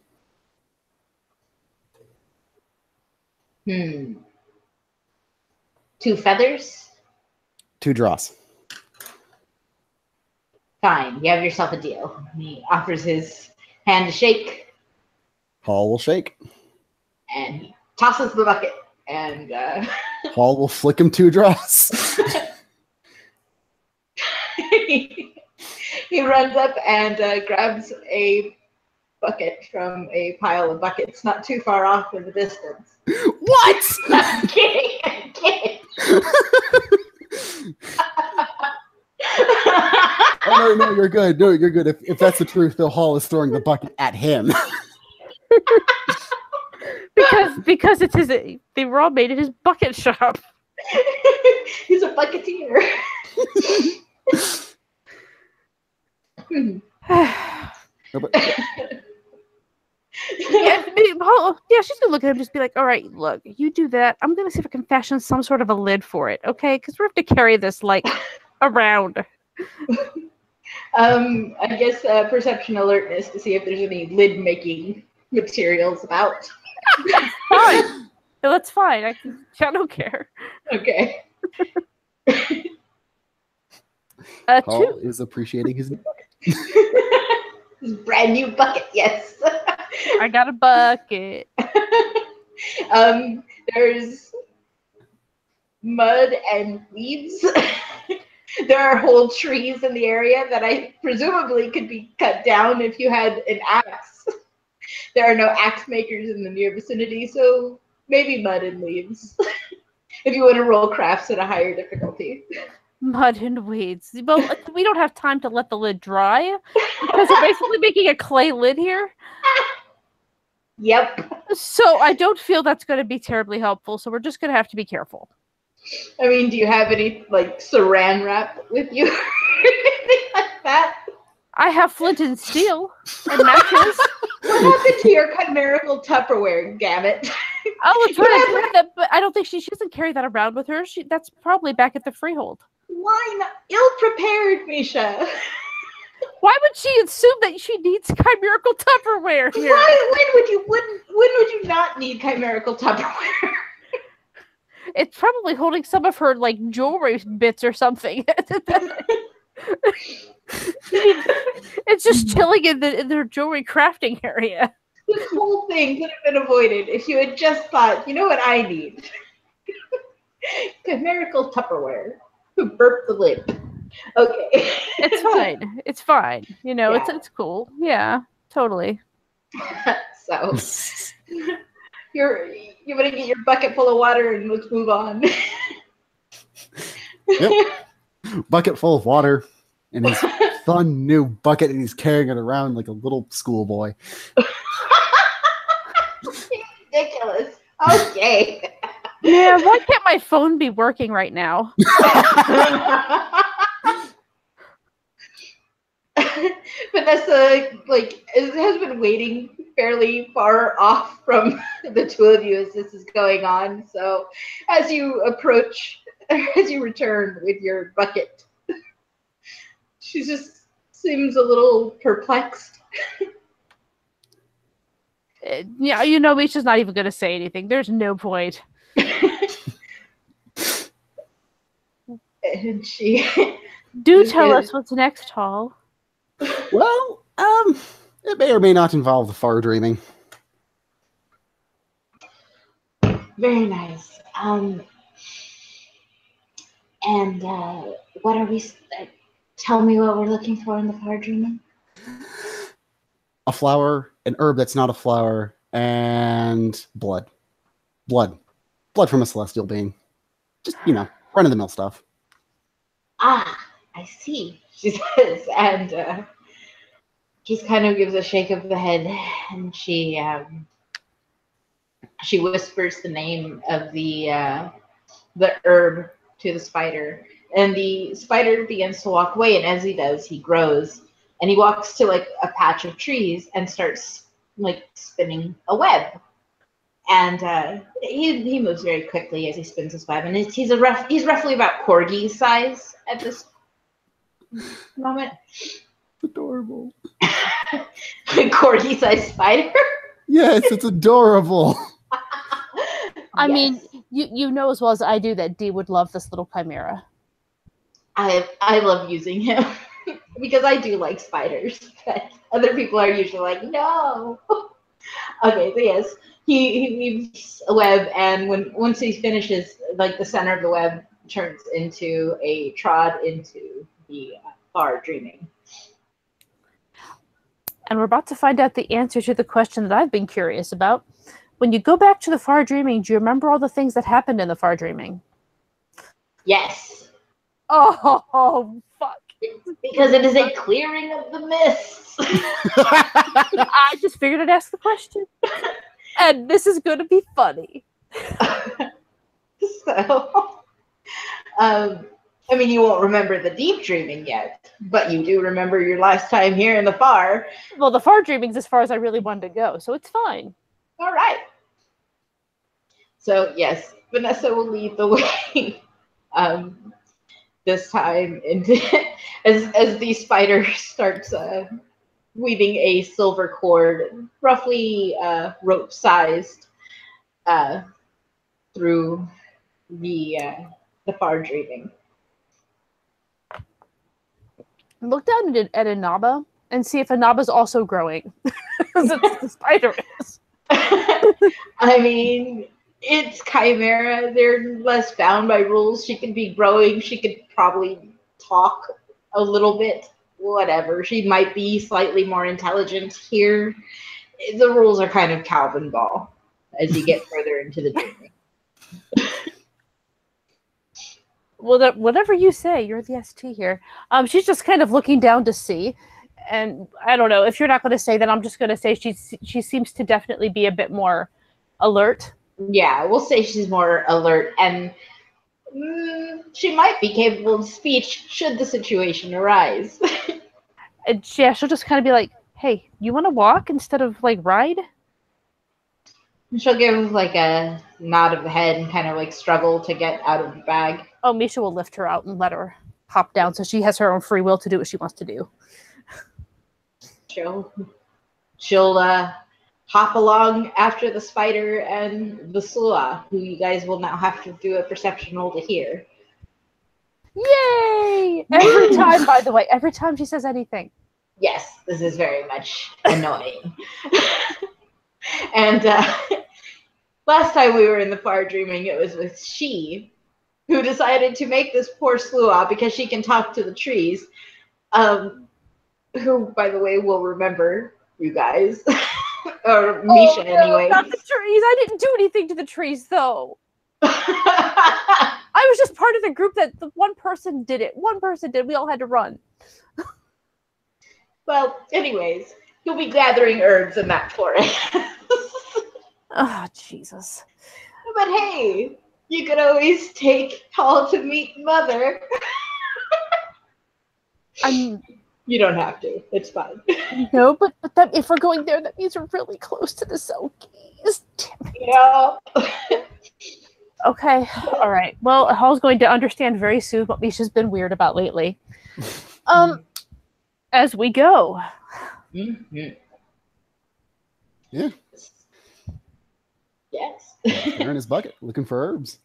Speaker 1: 2 feathers?
Speaker 3: 2 dross.
Speaker 1: Fine, you have yourself a deal. He offers his hand to shake.
Speaker 3: Hall will shake.
Speaker 1: And he tosses the bucket. And
Speaker 3: Hall will flick him 2 dross.
Speaker 1: He runs up and grabs a bucket from a pile of buckets not too far off in the distance.
Speaker 3: What?
Speaker 1: I'm kidding. I'm kidding.
Speaker 3: Oh, no, you're good. No, you're good. If that's the truth, Bill Hall is throwing the bucket at him.
Speaker 2: because it's his. They were all made in his bucket shop.
Speaker 1: He's a bucketeer.
Speaker 2: Yeah, she's gonna look at him and just be like, all right, look, you do that. I'm gonna see if I can fashion some sort of a lid for it, okay? Because we have to carry this like around.
Speaker 1: I guess perception alertness to see if there's any lid making materials about.
Speaker 2: Fine. No, that's fine. I don't care.
Speaker 1: Okay.
Speaker 3: Hall is appreciating his new bucket.
Speaker 1: His brand new bucket, yes.
Speaker 2: I got a bucket.
Speaker 1: There's mud and leaves. There are whole trees in the area that I presumably could be cut down if you had an axe. There are no axe makers in the near vicinity, so maybe mud and leaves. If you want to roll crafts at a higher difficulty.
Speaker 2: Mud and weeds. Well, we don't have time to let the lid dry because we're basically making a clay lid here.
Speaker 1: Yep.
Speaker 2: So I don't feel that's going to be terribly helpful. So we're just going to have to be careful.
Speaker 1: I mean, do you have any like saran wrap with you? Anything like that?
Speaker 2: I have flint and steel and matches.
Speaker 1: What happened to your chimerical Tupperware, Gammit?
Speaker 2: Oh, it's right. That, but I don't think she doesn't carry that around with her. That's probably back at the freehold.
Speaker 1: Why not? Ill-prepared, Misha.
Speaker 2: Why would she assume that she needs chimerical Tupperware here?
Speaker 1: When would you not need chimerical Tupperware?
Speaker 2: It's probably holding some of her like jewelry bits or something. It's just chilling in their jewelry crafting area.
Speaker 1: This whole thing could have been avoided if you had just thought, you know what I need? Chimerical Tupperware. Who burped the lid? Okay.
Speaker 2: It's fine. It's fine. You know,
Speaker 1: Yeah.
Speaker 2: it's cool. Yeah, totally.
Speaker 1: So you're gonna get your bucket full of water and let's move on.
Speaker 3: Yep. Bucket full of water in his fun new bucket, and he's carrying it around like a little schoolboy.
Speaker 1: Ridiculous. Okay.
Speaker 2: Yeah, why can't my phone be working right now?
Speaker 1: Vanessa, has been waiting fairly far off from the two of you as this is going on. So, as you return with your bucket, she just seems a little perplexed.
Speaker 2: Yeah, you know, Misha's not even going to say anything. There's no point.
Speaker 1: And she
Speaker 2: Do tell us what's next, Hall.
Speaker 3: Well, it may or may not involve the far dreaming.
Speaker 1: Very nice. And what are we? Tell me what we're looking for in the far dreaming.
Speaker 3: A flower, an herb that's not a flower, and blood. Blood from a celestial being. Just, run of the mill stuff.
Speaker 1: Ah, I see, she says, and she kind of gives a shake of the head, and she whispers the name of the herb to the spider, and the spider begins to walk away, and as he does, he grows, and he walks to like a patch of trees and starts like spinning a web. And he moves very quickly as he spins his web, and he's roughly about corgi size at this moment.
Speaker 3: Adorable.
Speaker 1: Corgi size spider.
Speaker 3: Yes, it's adorable.
Speaker 2: I
Speaker 1: Yes.
Speaker 2: mean, you know as well as I do that Dee would love this little chimera.
Speaker 1: I love using him because I do like spiders, but other people are usually like, no. Okay, so yes, he weaves a web, and once he finishes, like the center of the web turns into a trod into the far dreaming.
Speaker 2: And we're about to find out the answer to the question that I've been curious about. When you go back to the far dreaming, do you remember all the things that happened in the far dreaming?
Speaker 1: Yes.
Speaker 2: Oh, fuck.
Speaker 1: Because it is a clearing of the mists.
Speaker 2: I just figured I'd ask the question. And this is going to be funny.
Speaker 1: So, I mean, you won't remember the deep dreaming yet, but you do remember your last time here in the far.
Speaker 2: Well, the far dreaming's as far as I really wanted to go, so it's fine.
Speaker 1: All right. So, yes, Vanessa will lead the way this time into as the spider starts weaving a silver cord, roughly rope-sized, through the far dreaming.
Speaker 2: Look down at Inaba and see if Inaba's also growing. Because the spider is.
Speaker 1: I mean, it's Chimera. They're less bound by rules. She could be growing. She could probably talk a little bit. Whatever. She might be slightly more intelligent here. The rules are kind of Calvin ball as you get further into the dreaming.
Speaker 2: Well, whatever you say, you're the ST here. She's just kind of looking down to see. And I don't know, if you're not going to say that, I'm just going to say she seems to definitely be a bit more alert.
Speaker 1: Yeah, we'll say she's more alert, and she might be capable of speech should the situation arise.
Speaker 2: And she'll just kind of be like, hey, you want to walk instead of like ride?
Speaker 1: She'll give like a nod of the head and kind of like struggle to get out of the bag.
Speaker 2: Oh, Misha will lift her out and let her hop down so she has her own free will to do what she wants to do.
Speaker 1: She'll hop along after the spider and the Sua, who you guys will now have to do a perception roll to hear.
Speaker 2: Yay! Every time, by the way, every time she says anything.
Speaker 1: Yes, this is very much annoying. And last time we were in the far dreaming, it was with she, who decided to make this poor Slua because she can talk to the trees. Who, by the way, will remember you guys. Or Misha, anyway.
Speaker 2: Not the trees. I didn't do anything to the trees, though. I was just part of the group that the one person did it. One person did. We all had to run.
Speaker 1: Well, anyways, you'll be gathering herbs in that forest.
Speaker 2: Oh, Jesus.
Speaker 1: But hey, you could always take Hall to meet Mother. You don't have to. It's fine.
Speaker 2: No, but that, if we're going there, that means we're really close to the Selkies.
Speaker 1: Yeah.
Speaker 2: Okay. All right. Well, Hall's going to understand very soon what Misha's been weird about lately. As we go.
Speaker 1: Mm-hmm.
Speaker 3: Yeah.
Speaker 1: Yes.
Speaker 3: Carrying his bucket, looking for herbs.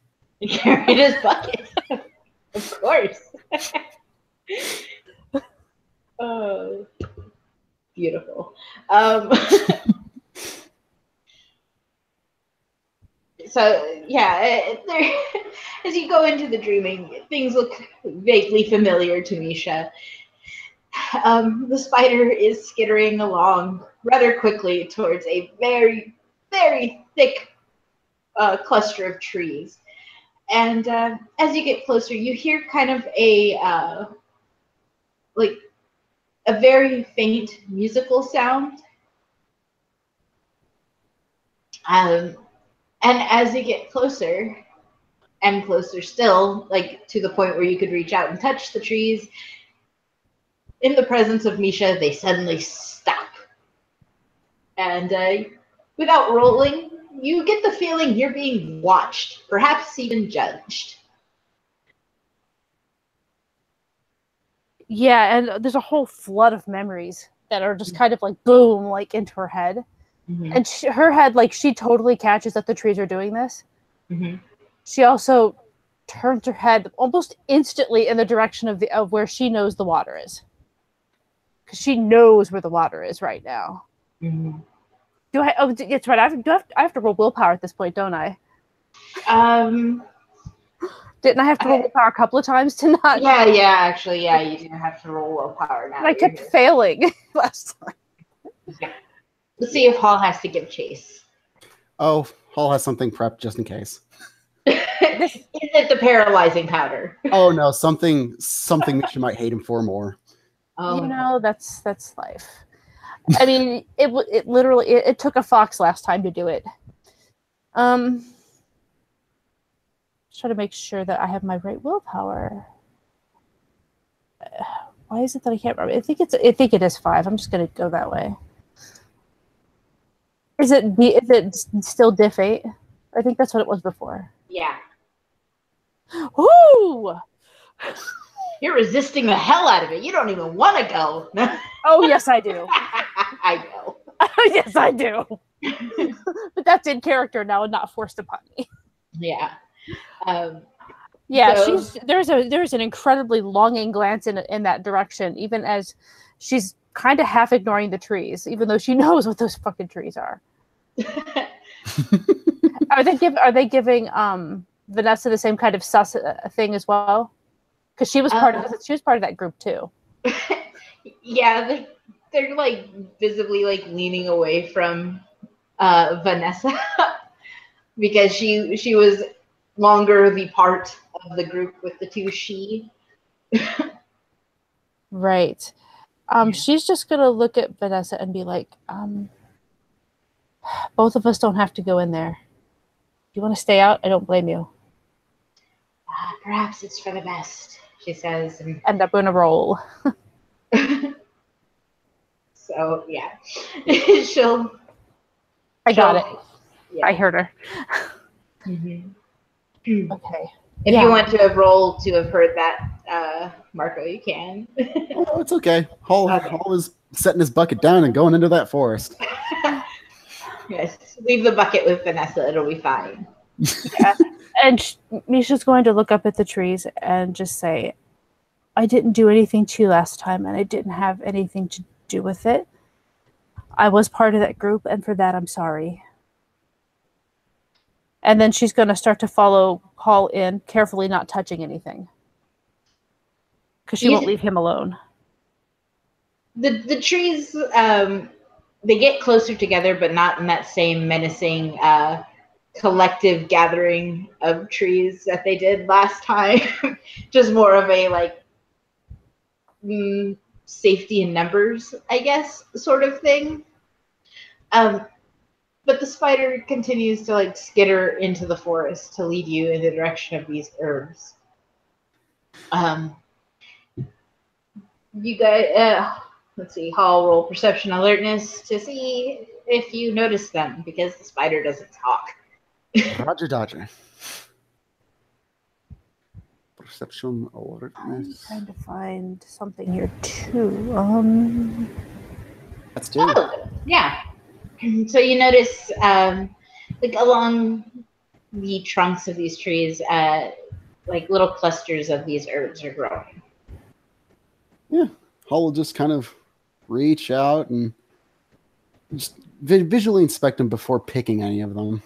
Speaker 1: Carried his bucket. Of course. Oh, beautiful. So yeah, as you go into the dreaming, things look vaguely familiar to Misha. The spider is skittering along rather quickly towards a very, very thick cluster of trees. And as you get closer, you hear kind of a very faint musical sound. And as you get closer and closer still, like to the point where you could reach out and touch the trees, in the presence of Misha, they suddenly stop. And without rolling, you get the feeling you're being watched, perhaps even judged.
Speaker 2: Yeah, and there's a whole flood of memories that are just kind of like boom, like into her head.
Speaker 1: Mm-hmm.
Speaker 2: And her head, like, she totally catches that the trees are doing this.
Speaker 1: Mm-hmm.
Speaker 2: She also turns her head almost instantly in the direction of where she knows the water is. Because she knows where the water is right now.
Speaker 1: Mm-hmm.
Speaker 2: Do I? Oh, that's right. I have to roll willpower at this point, don't I? Didn't I have to roll willpower a couple of times to not?
Speaker 1: Yeah, actually, yeah, you do have to roll willpower now.
Speaker 2: I kept failing last time.
Speaker 1: Yeah. Let's see if Hall has to give chase.
Speaker 3: Oh, Hall has something prepped just in case.
Speaker 1: Is it the paralyzing powder?
Speaker 3: Oh no, something that you might hate him for more.
Speaker 2: You know, that's life. I mean, it literally it took a fox last time to do it. Try to make sure that I have my right willpower. Why is it that I can't remember? I think it is 5. I'm just gonna go that way. Is it still diff 8? I think that's what it was before.
Speaker 1: Yeah.
Speaker 2: Woo!
Speaker 1: You're resisting the hell out of it. You don't even want to go.
Speaker 2: Oh, yes, I do.
Speaker 1: I know.
Speaker 2: Yes, I do. But that's in character now and not forced upon me.
Speaker 1: Yeah.
Speaker 2: Yeah,
Speaker 1: so,
Speaker 2: there's an incredibly longing glance in that direction, even as she's kind of half ignoring the trees, even though she knows what those fucking trees are. Are they giving Vanessa the same kind of sus thing as well? Because she was part of that group too.
Speaker 1: Yeah, they're like visibly like leaning away from Vanessa because she was longer the part of the group with the two she.
Speaker 2: Right. She's just gonna look at Vanessa and be like, both of us don't have to go in there. You want to stay out? I don't blame you.
Speaker 1: Perhaps it's for the best, she says. And
Speaker 2: I'm gonna roll.
Speaker 1: So yeah,
Speaker 2: I got it.
Speaker 1: Yeah.
Speaker 2: I heard her.
Speaker 1: Mm-hmm.
Speaker 2: Okay.
Speaker 1: If you want to have rolled to have heard that, Marco, you can.
Speaker 3: Oh, it's okay. Hall is setting his bucket down and going into that forest.
Speaker 1: Yes, leave the bucket with Vanessa. It'll be fine.
Speaker 2: Yeah. And Misha's going to look up at the trees and just say, I didn't do anything to you last time, and I didn't have anything to do with it. I was part of that group, and for that, I'm sorry. And then she's going to start to follow Hall in, carefully not touching anything. Because she won't leave him alone.
Speaker 1: The trees, they get closer together, but not in that same menacing collective gathering of trees that they did last time. Just more of a like safety in numbers, I guess, sort of thing. But the spider continues to like skitter into the forest to lead you in the direction of these herbs. You guys, let's see, Hall roll perception alertness to see if you notice them, because the spider doesn't talk.
Speaker 3: Roger Dodger. Perception alertness.
Speaker 2: I'm trying to find something here too.
Speaker 3: Let's do.
Speaker 1: Oh, yeah. So you notice, like along the trunks of these trees, like little clusters of these herbs are growing.
Speaker 3: Yeah, Hall will just kind of reach out and just visually inspect them before picking any of them.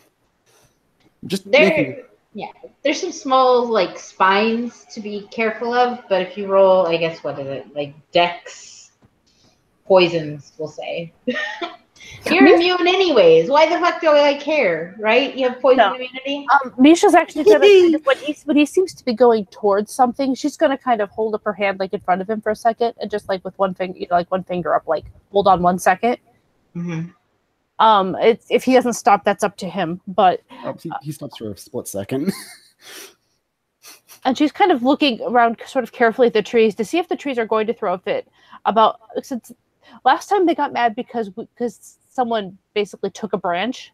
Speaker 3: Just
Speaker 1: there's some small like spines to be careful of, but if you roll, I guess, what is it, like Dex poisons, we'll say. You're immune anyways. Why the fuck do I care, right? You have poison immunity?
Speaker 2: Misha's actually going to kind of, when he seems to be going towards something, she's going to kind of hold up her hand like in front of him for a second and just like with one finger, like one finger up, like hold on 1 second.
Speaker 1: Mm-hmm.
Speaker 2: If he doesn't stop, that's up to him. But
Speaker 3: he stops for a split second.
Speaker 2: And she's kind of looking around sort of carefully at the trees to see if the trees are going to throw a fit. Since last time they got mad because someone basically took a branch.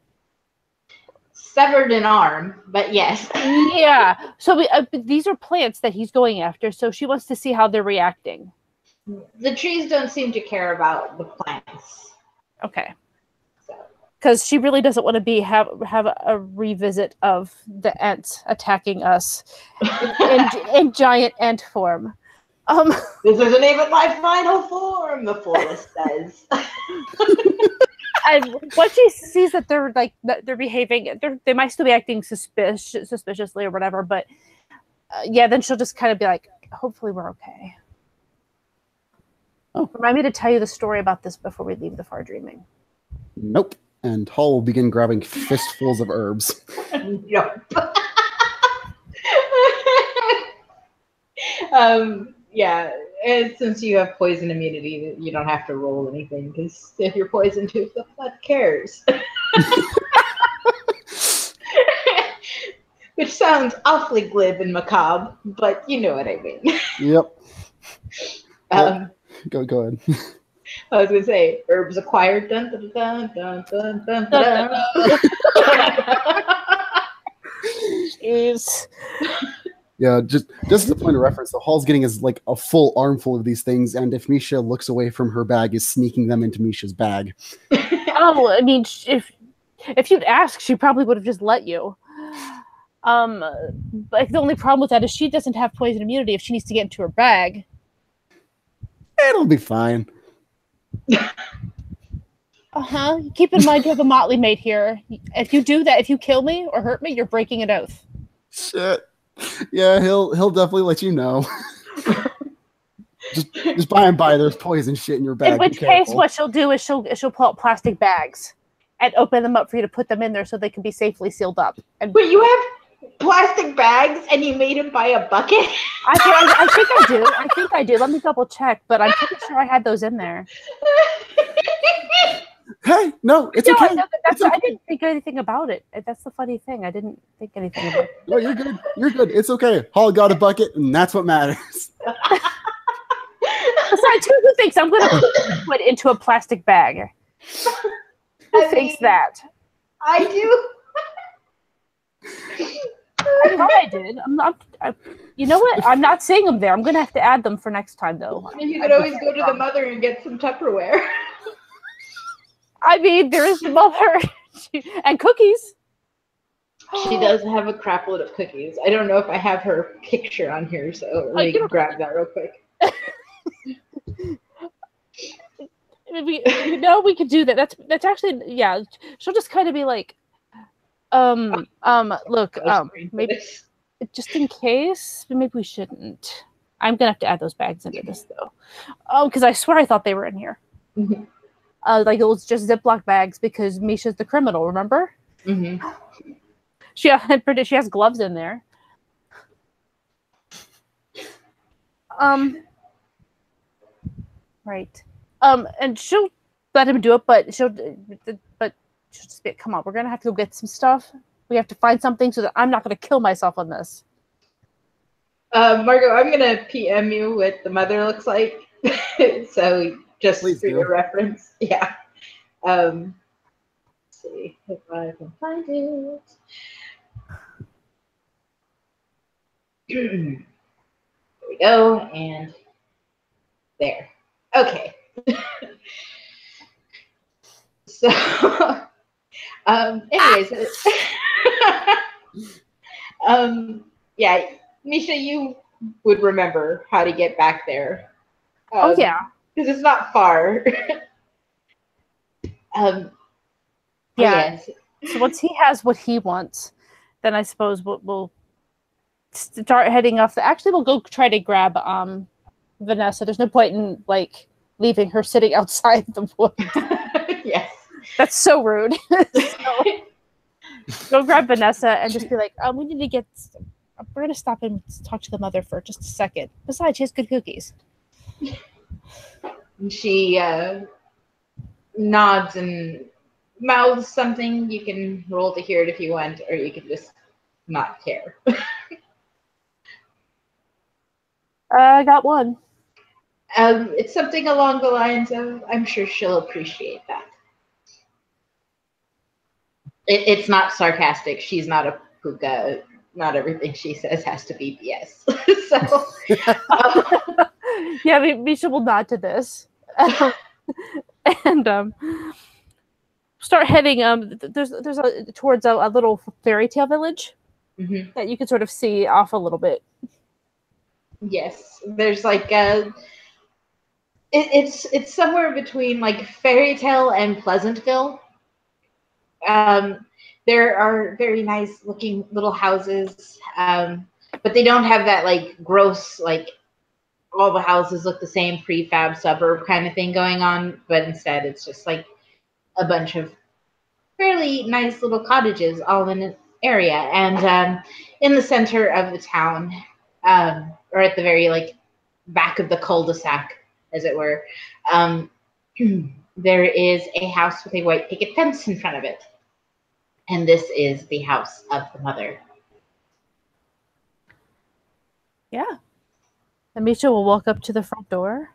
Speaker 1: Severed an arm, but yes.
Speaker 2: Yeah. So these are plants that he's going after, so she wants to see how they're reacting.
Speaker 1: The trees don't seem to care about the plants.
Speaker 2: Okay. Because she really doesn't want to have a revisit of the ants attacking us in giant ant form.
Speaker 1: This isn't even my final form, the forest says.
Speaker 2: And once she sees that they're behaving, they might still be acting suspiciously or whatever, but then she'll just kind of be like, hopefully we're okay.
Speaker 3: Oh.
Speaker 2: Remind me to tell you the story about this before we leave the far dreaming.
Speaker 3: Nope. And Hall will begin grabbing fistfuls of herbs.
Speaker 1: Nope. Yeah, and since you have poison immunity, you don't have to roll anything, because if you're poisoned, who the fuck cares? Which sounds awfully glib and macabre, but you know what I mean.
Speaker 3: Yep. Go ahead.
Speaker 1: I was gonna say herbs acquired. Dun dun dun dun dun dun dun.
Speaker 2: Jeez.
Speaker 3: Yeah, just as a point of reference, the Hall's getting is like a full armful of these things, and if Misha looks away from her bag, is sneaking them into Misha's bag.
Speaker 2: Oh, I mean, if you'd asked, she probably would have just let you. But the only problem with that is she doesn't have poison immunity if she needs to get into her bag.
Speaker 3: It'll be fine.
Speaker 2: Keep in mind you have a motley mate here. If you do that, if you kill me or hurt me, you're breaking an oath.
Speaker 3: Shit. Yeah, he'll definitely let you know. just by and by, there's poison shit in your bag.
Speaker 2: In which case, what she'll do is she'll pull out plastic bags and open them up for you to put them in there so they can be safely sealed up. And
Speaker 1: but you have plastic bags and you made him buy a bucket?
Speaker 2: I think I do. I think I do. Let me double check, but I'm pretty sure I had those in there.
Speaker 3: Hey, no, it's okay.
Speaker 2: I didn't think anything about it. That's the funny thing. I didn't think anything about it.
Speaker 3: No, you're good. You're good. It's okay. Hall got a bucket, and that's what matters.
Speaker 2: Besides, who thinks I'm going to put it into a plastic bag? Who thinks that?
Speaker 1: I do.
Speaker 2: I thought I did. You know what? I'm not seeing them there. I'm going to have to add them for next time, though.
Speaker 1: You could always go to the mother and get some Tupperware.
Speaker 2: I mean, there is the mother and cookies.
Speaker 1: She does have a crap load of cookies. I don't know if I have her picture on here, so let me grab that real quick.
Speaker 2: We could do that. That's actually, yeah. She'll just kind of be like, Look, maybe just in case, but maybe we shouldn't. I'm gonna have to add those bags into this though. Oh, because I swear I thought they were in here.
Speaker 1: Mm-hmm.
Speaker 2: Like it was just Ziploc bags because Misha's the criminal. Remember?
Speaker 1: Mm-hmm.
Speaker 2: She has gloves in there. Right. And she'll let him do it, but she'll just be, come on, we're gonna have to go get some stuff. We have to find something so that I'm not gonna kill myself on this.
Speaker 1: Margot, I'm gonna PM you what the mother looks like. So just
Speaker 3: Please
Speaker 1: for
Speaker 3: do.
Speaker 1: your reference. Yeah. Let's see if I can find it. There we go, and there. Okay. So, anyways, yeah, Misha, you would remember how to get back there.
Speaker 2: Oh yeah,
Speaker 1: because it's not far.
Speaker 2: yeah.
Speaker 1: Yes.
Speaker 2: So once he has what he wants, then I suppose we'll start heading off. Actually, we'll go try to grab Vanessa. There's no point in like leaving her sitting outside the woods.
Speaker 1: Yes.
Speaker 2: That's so rude. So, go grab Vanessa and just be like, we need to get. We're gonna stop and talk to the mother for just a second. Besides, she has good cookies.
Speaker 1: She nods and mouths something. You can roll to hear it if you want, or you can just not care.
Speaker 2: I got one.
Speaker 1: It's something along the lines of, I'm sure she'll appreciate that. It's not sarcastic. She's not a puka. Not everything she says has to be BS. So,
Speaker 2: yeah, Misha will nod to this, and start heading. There's towards a little fairy tale village that you can sort of see off a little bit.
Speaker 1: Yes, there's like it's somewhere between like Fairy Tale and Pleasantville. There are very nice looking little houses, but they don't have that like gross, like all the houses look the same prefab suburb kind of thing going on. But instead, it's just like a bunch of fairly nice little cottages all in an area. And in the center of the town, or at the very like back of the cul-de-sac, as it were, there is a house with a white picket fence in front of it. And this is the house of the mother.
Speaker 2: Yeah. And Misha will walk up to the front door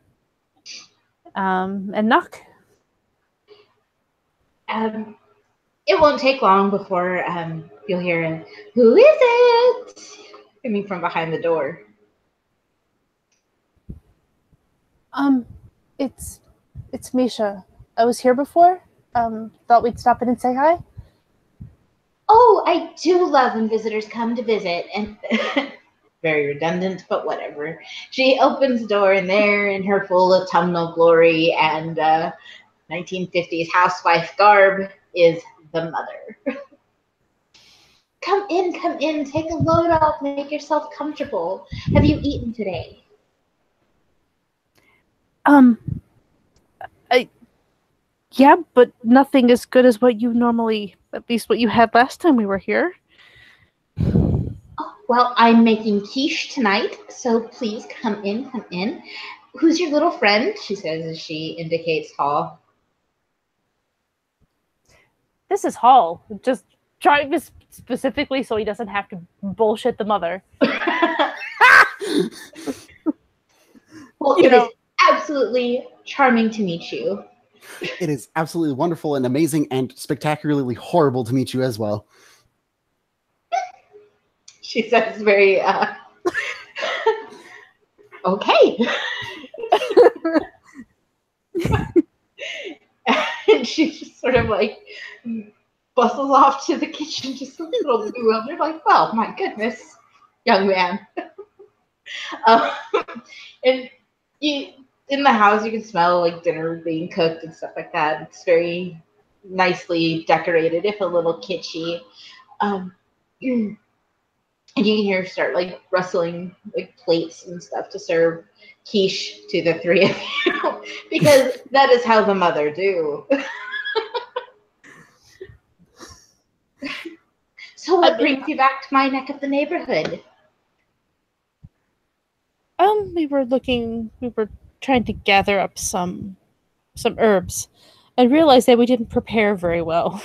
Speaker 2: and knock.
Speaker 1: It won't take long before you'll hear him, "Who is it?" coming from behind the door.
Speaker 2: It's Misha. I was here before. Thought we'd stop in and say hi.
Speaker 1: Oh, I do love when visitors come to visit, and very redundant, but whatever. She opens the door, and there, in her full autumnal glory and 1950s housewife garb, is the mother. Come in, take a load off, make yourself comfortable. Have you eaten today?
Speaker 2: Yeah, but nothing as good as what you normally, at least what you had last time we were here.
Speaker 1: Oh, well, I'm making quiche tonight, so please come in, come in. Who's your little friend? She says as she indicates Hall.
Speaker 2: This is Hall. Just trying this specifically so he doesn't have to bullshit the mother.
Speaker 1: Well, it is absolutely charming to meet you.
Speaker 3: It is absolutely wonderful and amazing and spectacularly horrible to meet you as well.
Speaker 1: She says very, okay. And she just sort of like bustles off to the kitchen, just a little bewildered, like, well, my goodness, young man. And in the house, you can smell like dinner being cooked and stuff like that. It's very nicely decorated, if a little kitschy. Um, and you can hear her start like rustling like plates and stuff to serve quiche to the three of you because that is how the mother do. So what brings you back to my neck of the neighborhood?
Speaker 2: We were trying to gather up some herbs and realized that we didn't prepare very well.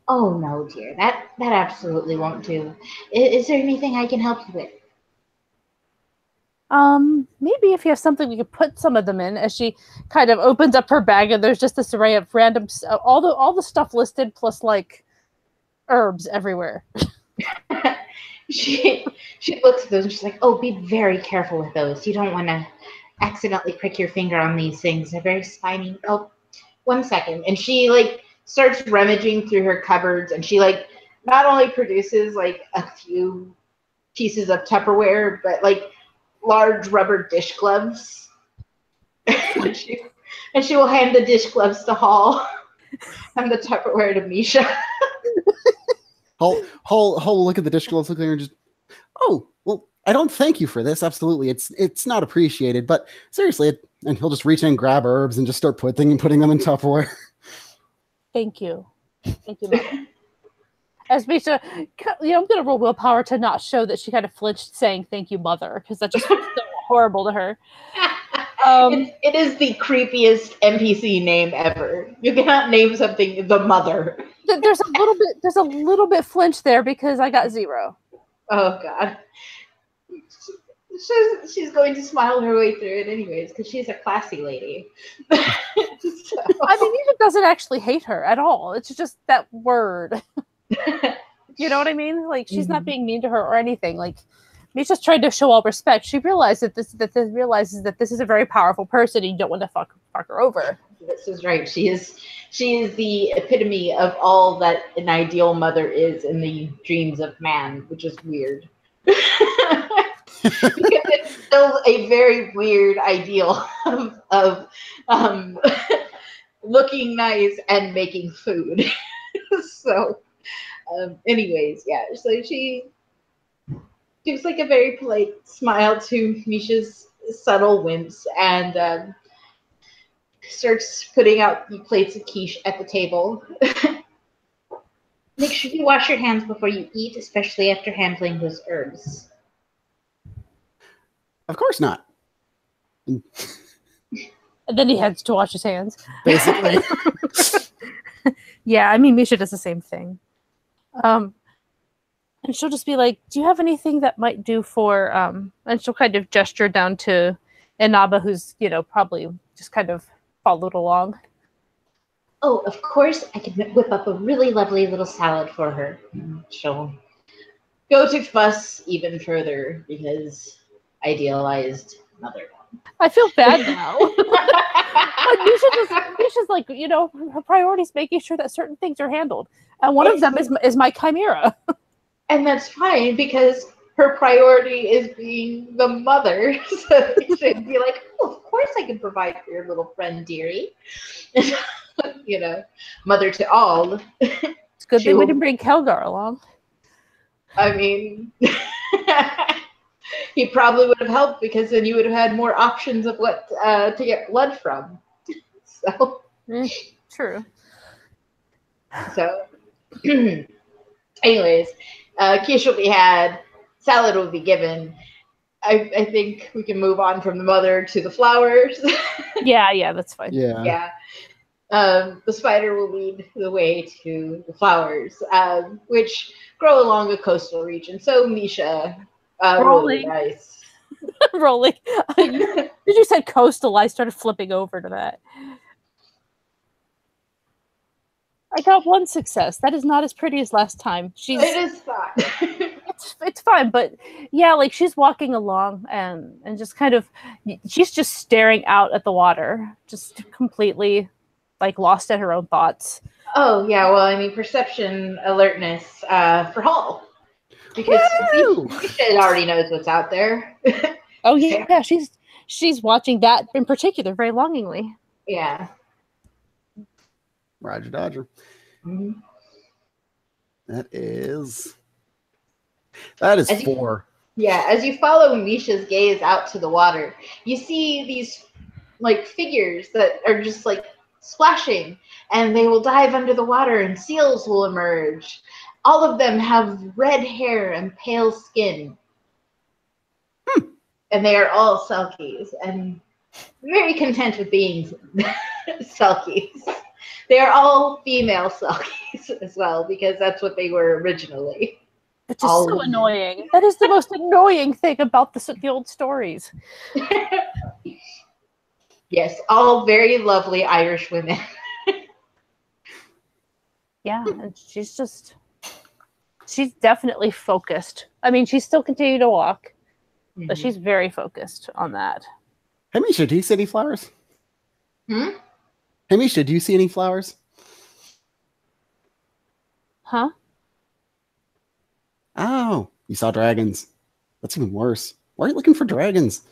Speaker 1: Oh no, dear. That absolutely won't do. Is there anything I can help you with?
Speaker 2: Maybe if you have something we could put some of them in. As she kind of opens up her bag, and there's just this array of random, all the stuff listed plus like herbs everywhere.
Speaker 1: she looks at those and she's like, "Oh, be very careful with those. You don't want to accidentally prick your finger on these things. They're very spiny." Oh, 1 second, and she like starts rummaging through her cupboards, and she like not only produces like a few pieces of Tupperware, but like large rubber dish gloves. and she will hand the dish gloves to Hall and the Tupperware to Misha.
Speaker 3: Hall look at the dish gloves, look there, and just, oh, well, I don't thank you for this. Absolutely, it's not appreciated. But seriously, and he'll just reach in, grab herbs, and just start putting them in Tupperware.
Speaker 2: Thank you, Mother. As Misha, I'm going to roll willpower to not show that she kind of flinched saying "Thank you, Mother," because that just feels so horrible to her.
Speaker 1: It is the creepiest NPC name ever. You cannot name something the Mother.
Speaker 2: There's a little bit flinch there because I got 0.
Speaker 1: Oh God. She's going to smile her way through it anyways because she's a classy lady. So.
Speaker 2: I mean, Misha doesn't actually hate her at all. It's just that word. You know what I mean? Like she's not being mean to her or anything. Like Misha's trying to show all respect. She realizes that this is a very powerful person and you don't want to fuck her over.
Speaker 1: This is right. She is the epitome of all that an ideal mother is in the dreams of man, which is weird. Because it's still a very weird ideal of looking nice and making food. So, anyways, yeah. So she gives like a very polite smile to Misha's subtle wince and starts putting out the plates of quiche at the table. Make sure you wash your hands before you eat, especially after handling those herbs.
Speaker 3: Of course not.
Speaker 2: And then he heads to wash his hands.
Speaker 3: Basically.
Speaker 2: Yeah, I mean, Misha does the same thing. And she'll just be like, do you have anything that might do for, and she'll kind of gesture down to Inaba, who's, probably just kind of followed along.
Speaker 1: Oh, of course, I can whip up a really lovely little salad for her. She'll go to fuss even further because idealized mother.
Speaker 2: I feel bad now. Like Misha's like, her priority's making sure that certain things are handled. And one of them is my chimera.
Speaker 1: And that's fine because her priority is being the mother. So you should be like, oh, of course I can provide for your little friend, dearie. Mother to all.
Speaker 2: It's good that we didn't bring Kelgar along.
Speaker 1: I mean, he probably would have helped because then you would have had more options of what to get blood from. So
Speaker 2: true.
Speaker 1: So, anyways, quiche will be had, salad will be given. I think we can move on from the mother to the flowers.
Speaker 2: Yeah, that's fine.
Speaker 1: Yeah. The spider will lead the way to the flowers, which grow along a coastal region. So, Misha, rolling dice.
Speaker 2: Rolling. You said coastal, I started flipping over to that. I got 1 success. That is not as pretty as last time.
Speaker 1: It is fine.
Speaker 2: It's fine, but yeah, like she's walking along and just kind of, she's just staring out at the water, just completely like lost at her own thoughts.
Speaker 1: Oh yeah, well, I mean, perception alertness for Hall because she already knows what's out there.
Speaker 2: Oh yeah, she's watching that in particular very longingly.
Speaker 1: Yeah.
Speaker 3: Roger Dodger.
Speaker 1: Mm-hmm.
Speaker 3: That is
Speaker 1: As you-
Speaker 3: 4.
Speaker 1: Yeah, as you follow Misha's gaze out to the water, you see these like figures that are just like splashing, and they will dive under the water and seals will emerge. All of them have red hair and pale skin. And they are all Selkies and very content with being Selkies. They are all female Selkies as well, because that's what they were originally.
Speaker 2: Which is so annoying. That is the most annoying thing about the old stories.
Speaker 1: Yes, all very lovely Irish women.
Speaker 2: Yeah, and she's definitely focused. I mean, she's still continuing to walk, but she's very focused on that.
Speaker 3: Hey, Misha, do you see any flowers? Hey, Misha, do you see any flowers?
Speaker 2: Huh?
Speaker 3: Oh, you saw dragons. That's even worse. Why are you looking for dragons?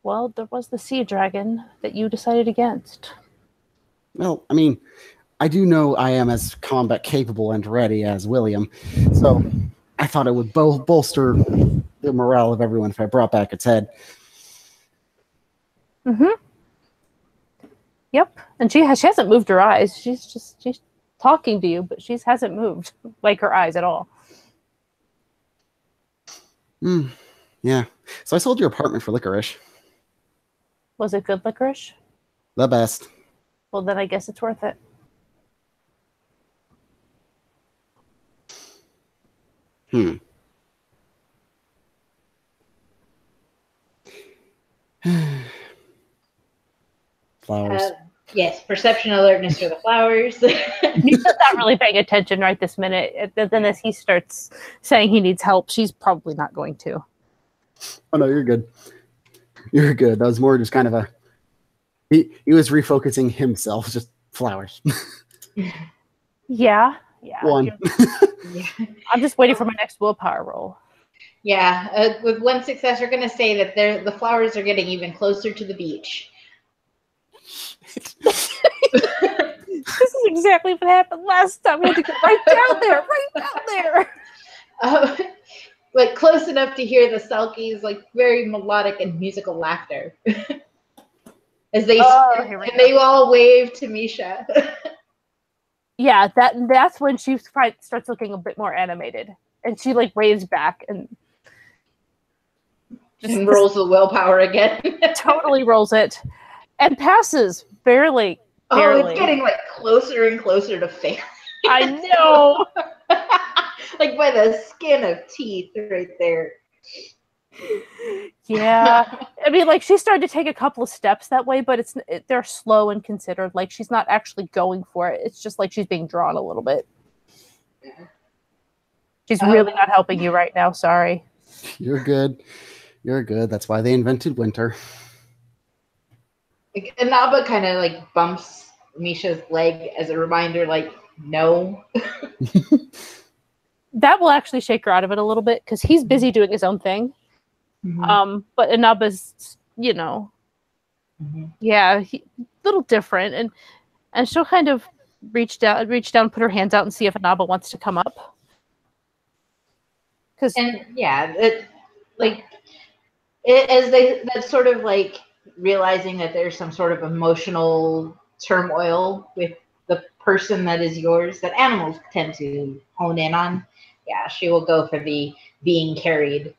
Speaker 2: Well, there was the sea dragon that you decided against.
Speaker 3: Well, I mean, I do know I am as combat capable and ready as William, so I thought it would bolster the morale of everyone if I brought back its head.
Speaker 2: Yep, and she hasn't moved her eyes. She's talking to you, but she hasn't moved like her eyes at all.
Speaker 3: Yeah. So I sold your apartment for licorice.
Speaker 2: Was it good licorice?
Speaker 3: The best.
Speaker 2: Well, then I guess it's worth it.
Speaker 3: Flowers.
Speaker 1: Yes, perception alertness for the flowers.
Speaker 2: He's not really paying attention right this minute. Then as he starts saying he needs help, she's probably not going to.
Speaker 3: Oh no, you're good. You're good. That was more just kind of a he was refocusing himself, just flowers.
Speaker 2: Yeah.
Speaker 3: One.
Speaker 2: I'm just waiting for my next willpower roll.
Speaker 1: Yeah, with one success, we're going to say that the flowers are getting even closer to the beach.
Speaker 2: This is exactly what happened last time. We had to get right down there.
Speaker 1: Like close enough to hear the Selkies, like very melodic and musical laughter. As they they all wave to Misha.
Speaker 2: Yeah, that's when she starts looking a bit more animated, and she like waves back and
Speaker 1: rolls the willpower again.
Speaker 2: Totally rolls it and passes barely.
Speaker 1: Oh, it's getting like closer and closer to failing.
Speaker 2: I know.
Speaker 1: Like by the skin of teeth right there.
Speaker 2: Yeah. I mean, like, she started to take a couple of steps that way, but they're slow and considered. Like, she's not actually going for it. It's just like she's being drawn a little bit. She's really not helping you right now. Sorry.
Speaker 3: You're good. You're good. That's why they invented winter.
Speaker 1: Like, Inaba kind of like bumps Misha's leg as a reminder, like, no.
Speaker 2: That will actually shake her out of it a little bit because he's busy doing his own thing. But Inaba's, yeah, a little different, and she'll kind of reach down, put her hands out, and see if Inaba wants to come up.
Speaker 1: That's sort of like realizing that there's some sort of emotional turmoil with the person that is yours that animals tend to hone in on. Yeah, she will go for the being carried.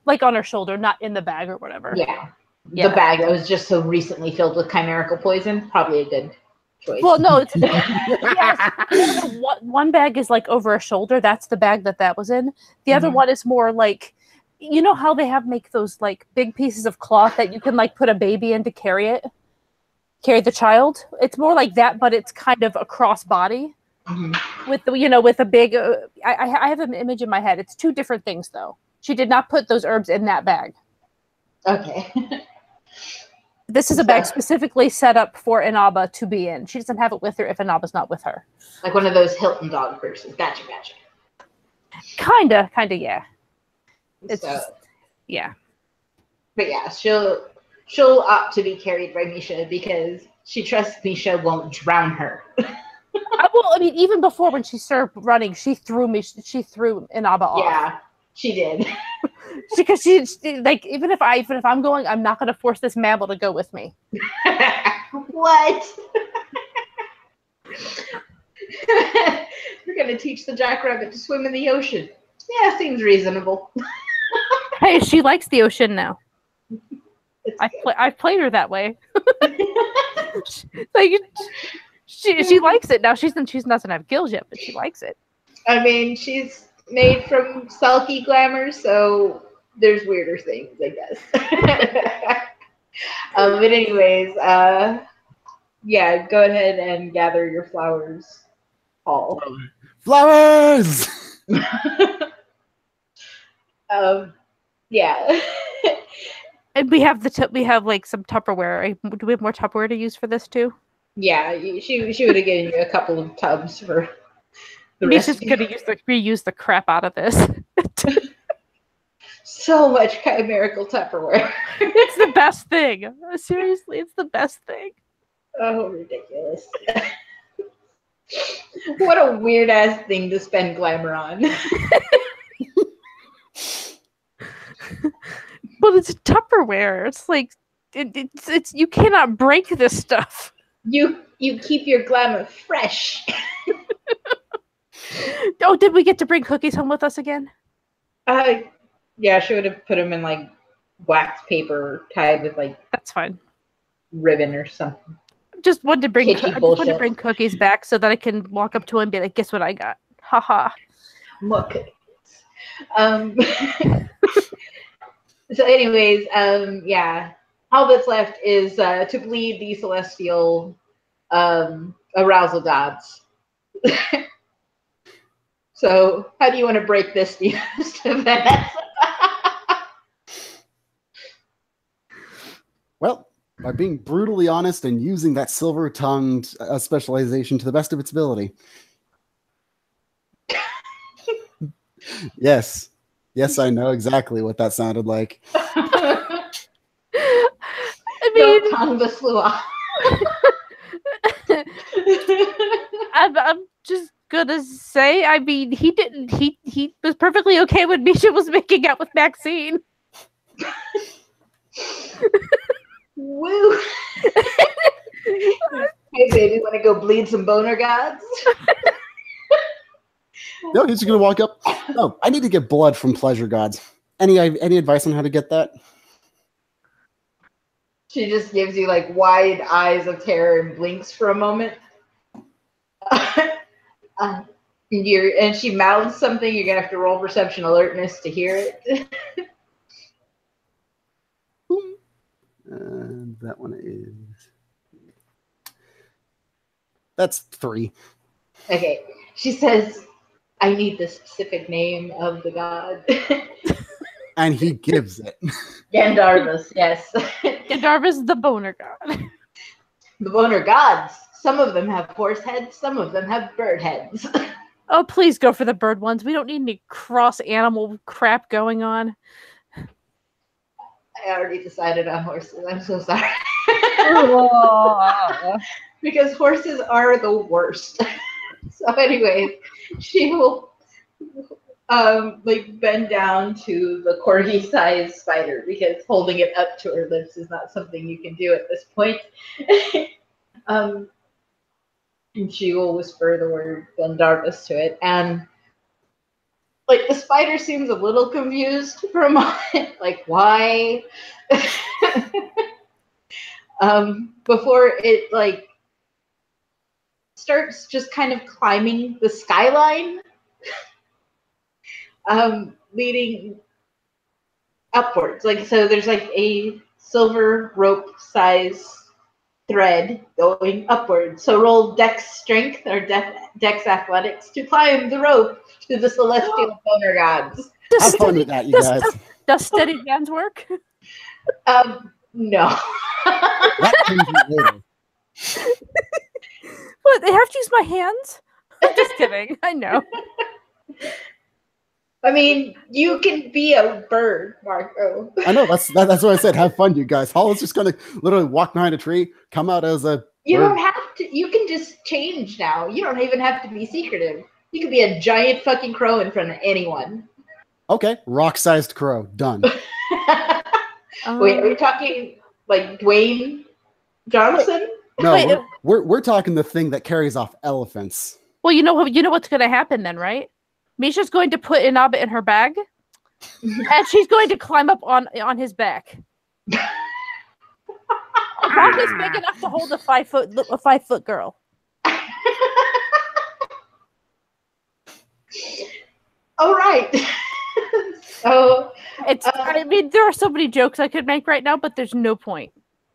Speaker 2: Like on her shoulder, not in the bag or whatever.
Speaker 1: Yeah. The bag that was just so recently filled with chimerical poison, probably a good choice.
Speaker 2: Well, no, it's yes. One bag is like over her shoulder. That's the bag that was in. The other one is more like, you know how they make those like big pieces of cloth that you can like put a baby in to carry the child. It's more like that, but it's kind of a cross body with with a big. I have an image in my head. It's two different things though. She did not put those herbs in that bag.
Speaker 1: Okay.
Speaker 2: This is a bag specifically set up for Inaba to be in. She doesn't have it with her if Inaba's not with her.
Speaker 1: Like one of those Hilton dog purses. Gotcha.
Speaker 2: Kinda, yeah. It's
Speaker 1: so,
Speaker 2: yeah.
Speaker 1: But yeah, she'll she'll opt to be carried by Misha because she trusts Misha won't drown her.
Speaker 2: Well, I mean, even before when she started running, she threw Inaba off.
Speaker 1: Yeah, she did.
Speaker 2: Because she like even if I'm going, I'm not going to force this mammal to go with me.
Speaker 1: What? We're going to teach the jackrabbit to swim in the ocean. Yeah, seems reasonable.
Speaker 2: Hey, she likes the ocean now. I've played her that way. Like she likes it now. She doesn't have gills yet, but she likes it.
Speaker 1: I mean, she's made from sulky glamour, so there's weirder things, I guess. But anyways, yeah, go ahead and gather your flowers, Paul.
Speaker 3: Flowers!
Speaker 1: Yeah.
Speaker 2: And we have like some Tupperware. Do we have more Tupperware to use for this too?
Speaker 1: Yeah, she would have given you a couple of tubs for the
Speaker 2: Misha's
Speaker 1: rest.
Speaker 2: gonna reuse the crap out of this.
Speaker 1: So much chimerical Tupperware.
Speaker 2: It's the best thing. Seriously, it's the best thing.
Speaker 1: Oh, ridiculous. What a weird ass thing to spend glamour on.
Speaker 2: But it's Tupperware. It's like it's you cannot break this stuff.
Speaker 1: You keep your glamour fresh.
Speaker 2: Oh, did we get to bring cookies home with us again?
Speaker 1: Yeah, she would have put them in like wax paper tied with like
Speaker 2: That's fine.
Speaker 1: ribbon or something.
Speaker 2: Just wanted to bring cookies back so that I can walk up to him and be like, "Guess what I got?" Haha.
Speaker 1: More cookies. So, anyways, yeah. All that's left is to bleed the celestial arousal gods. So, how do you want to break this news to that?
Speaker 3: Well, by being brutally honest and using that silver-tongued specialization to the best of its ability. Yes. Yes, I know exactly what that sounded like.
Speaker 2: I mean,
Speaker 1: tongue the flew off.
Speaker 2: I'm just gonna say, I mean, he was perfectly okay when Misha was making out with Maxine.
Speaker 1: Woo! Hey, baby, want to go bleed some boner gods?
Speaker 3: No, he's gonna walk up. No, I need to get blood from pleasure gods. Any advice on how to get that?
Speaker 1: She just gives you like wide eyes of terror and blinks for a moment. And she mouths something. You're gonna have to roll perception alertness to hear it.
Speaker 3: That one is. That's 3.
Speaker 1: Okay. She says, "I need the specific name of the god."
Speaker 3: And he gives it.
Speaker 1: Gandharvas, yes.
Speaker 2: Gandharvas, the boner god.
Speaker 1: The boner gods. Some of them have horse heads. Some of them have bird heads.
Speaker 2: Oh, please go for the bird ones. We don't need any cross animal crap going on.
Speaker 1: I already decided on horses. I'm so sorry. Because horses are the worst. So anyway, she will like bend down to the corgi-sized spider because holding it up to her lips is not something you can do at this point. And she will whisper the word Gandharvas to it, and like the spider seems a little confused for a moment, like why? Before it like starts just kind of climbing the skyline, leading upwards. Like so, there's like a silver rope size thread going upwards. So roll Dex strength or Dex athletics to climb the rope to the celestial boner gods.
Speaker 3: Have fun with that, you guys.
Speaker 2: Does steady hands work?
Speaker 1: No.
Speaker 3: That comes later.
Speaker 2: What? They have to use my hands? I'm just kidding. I know.
Speaker 1: I mean, you can be a bird, Marco.
Speaker 3: I know, that's what I said. Have fun, you guys. Hollow's just gonna literally walk behind a tree, come out as a
Speaker 1: You
Speaker 3: bird.
Speaker 1: don't have to. You can just change now. You don't even have to be secretive. You can be a giant fucking crow in front of anyone.
Speaker 3: Okay, rock-sized crow. Done.
Speaker 1: Wait, are we talking like Dwayne Johnson?
Speaker 3: No,
Speaker 2: Wait,
Speaker 3: we're talking the thing that carries off elephants.
Speaker 2: well, you know what's going to happen then, right? Misha's going to put Inaba in her bag, and she's going to climb up on his back. As long as it's big enough to hold a 5-foot girl.
Speaker 1: All right. So
Speaker 2: I mean, there are so many jokes I could make right now, but there's no point.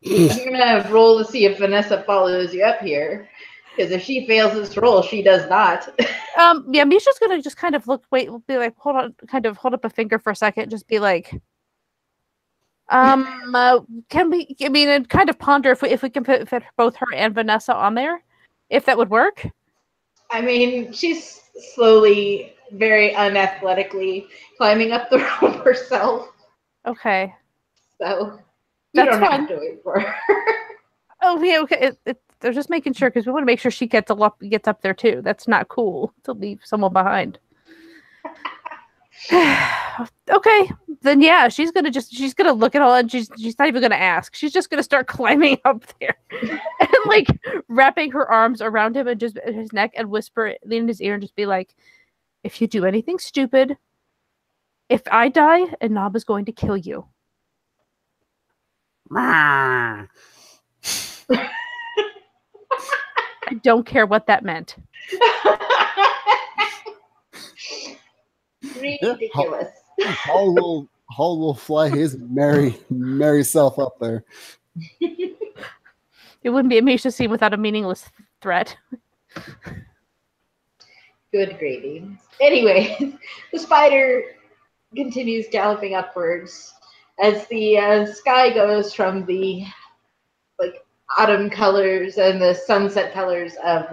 Speaker 1: I'm gonna roll to see if Vanessa follows you up here, because if she fails this roll, she does not.
Speaker 2: Yeah, Misha's gonna just kind of be like, hold on, kind of hold up a finger for a second, just be like, can we? I mean, and kind of ponder if we can fit both her and Vanessa on there, if that would work.
Speaker 1: I mean, she's slowly, very unathletically climbing up the rope herself.
Speaker 2: Okay.
Speaker 1: So you
Speaker 2: That's
Speaker 1: don't
Speaker 2: fine.
Speaker 1: have to wait for her.
Speaker 2: Oh, yeah, okay. They're just making sure because we want to make sure she gets up there too. That's not cool to leave someone behind. Okay, then yeah, she's gonna look at all and she's not even gonna ask. She's just gonna start climbing up there and like wrapping her arms around him and just his neck and whisper in his ear and just be like, "If you do anything stupid, if I die, Anab is going to kill you." I don't care what that meant.
Speaker 1: Ridiculous.
Speaker 3: Hall will fly his merry self up there.
Speaker 2: It wouldn't be a Misha scene without a meaningless threat.
Speaker 1: Good gravy. Anyway, the spider continues galloping upwards as the sky goes from the like autumn colors and the sunset colors of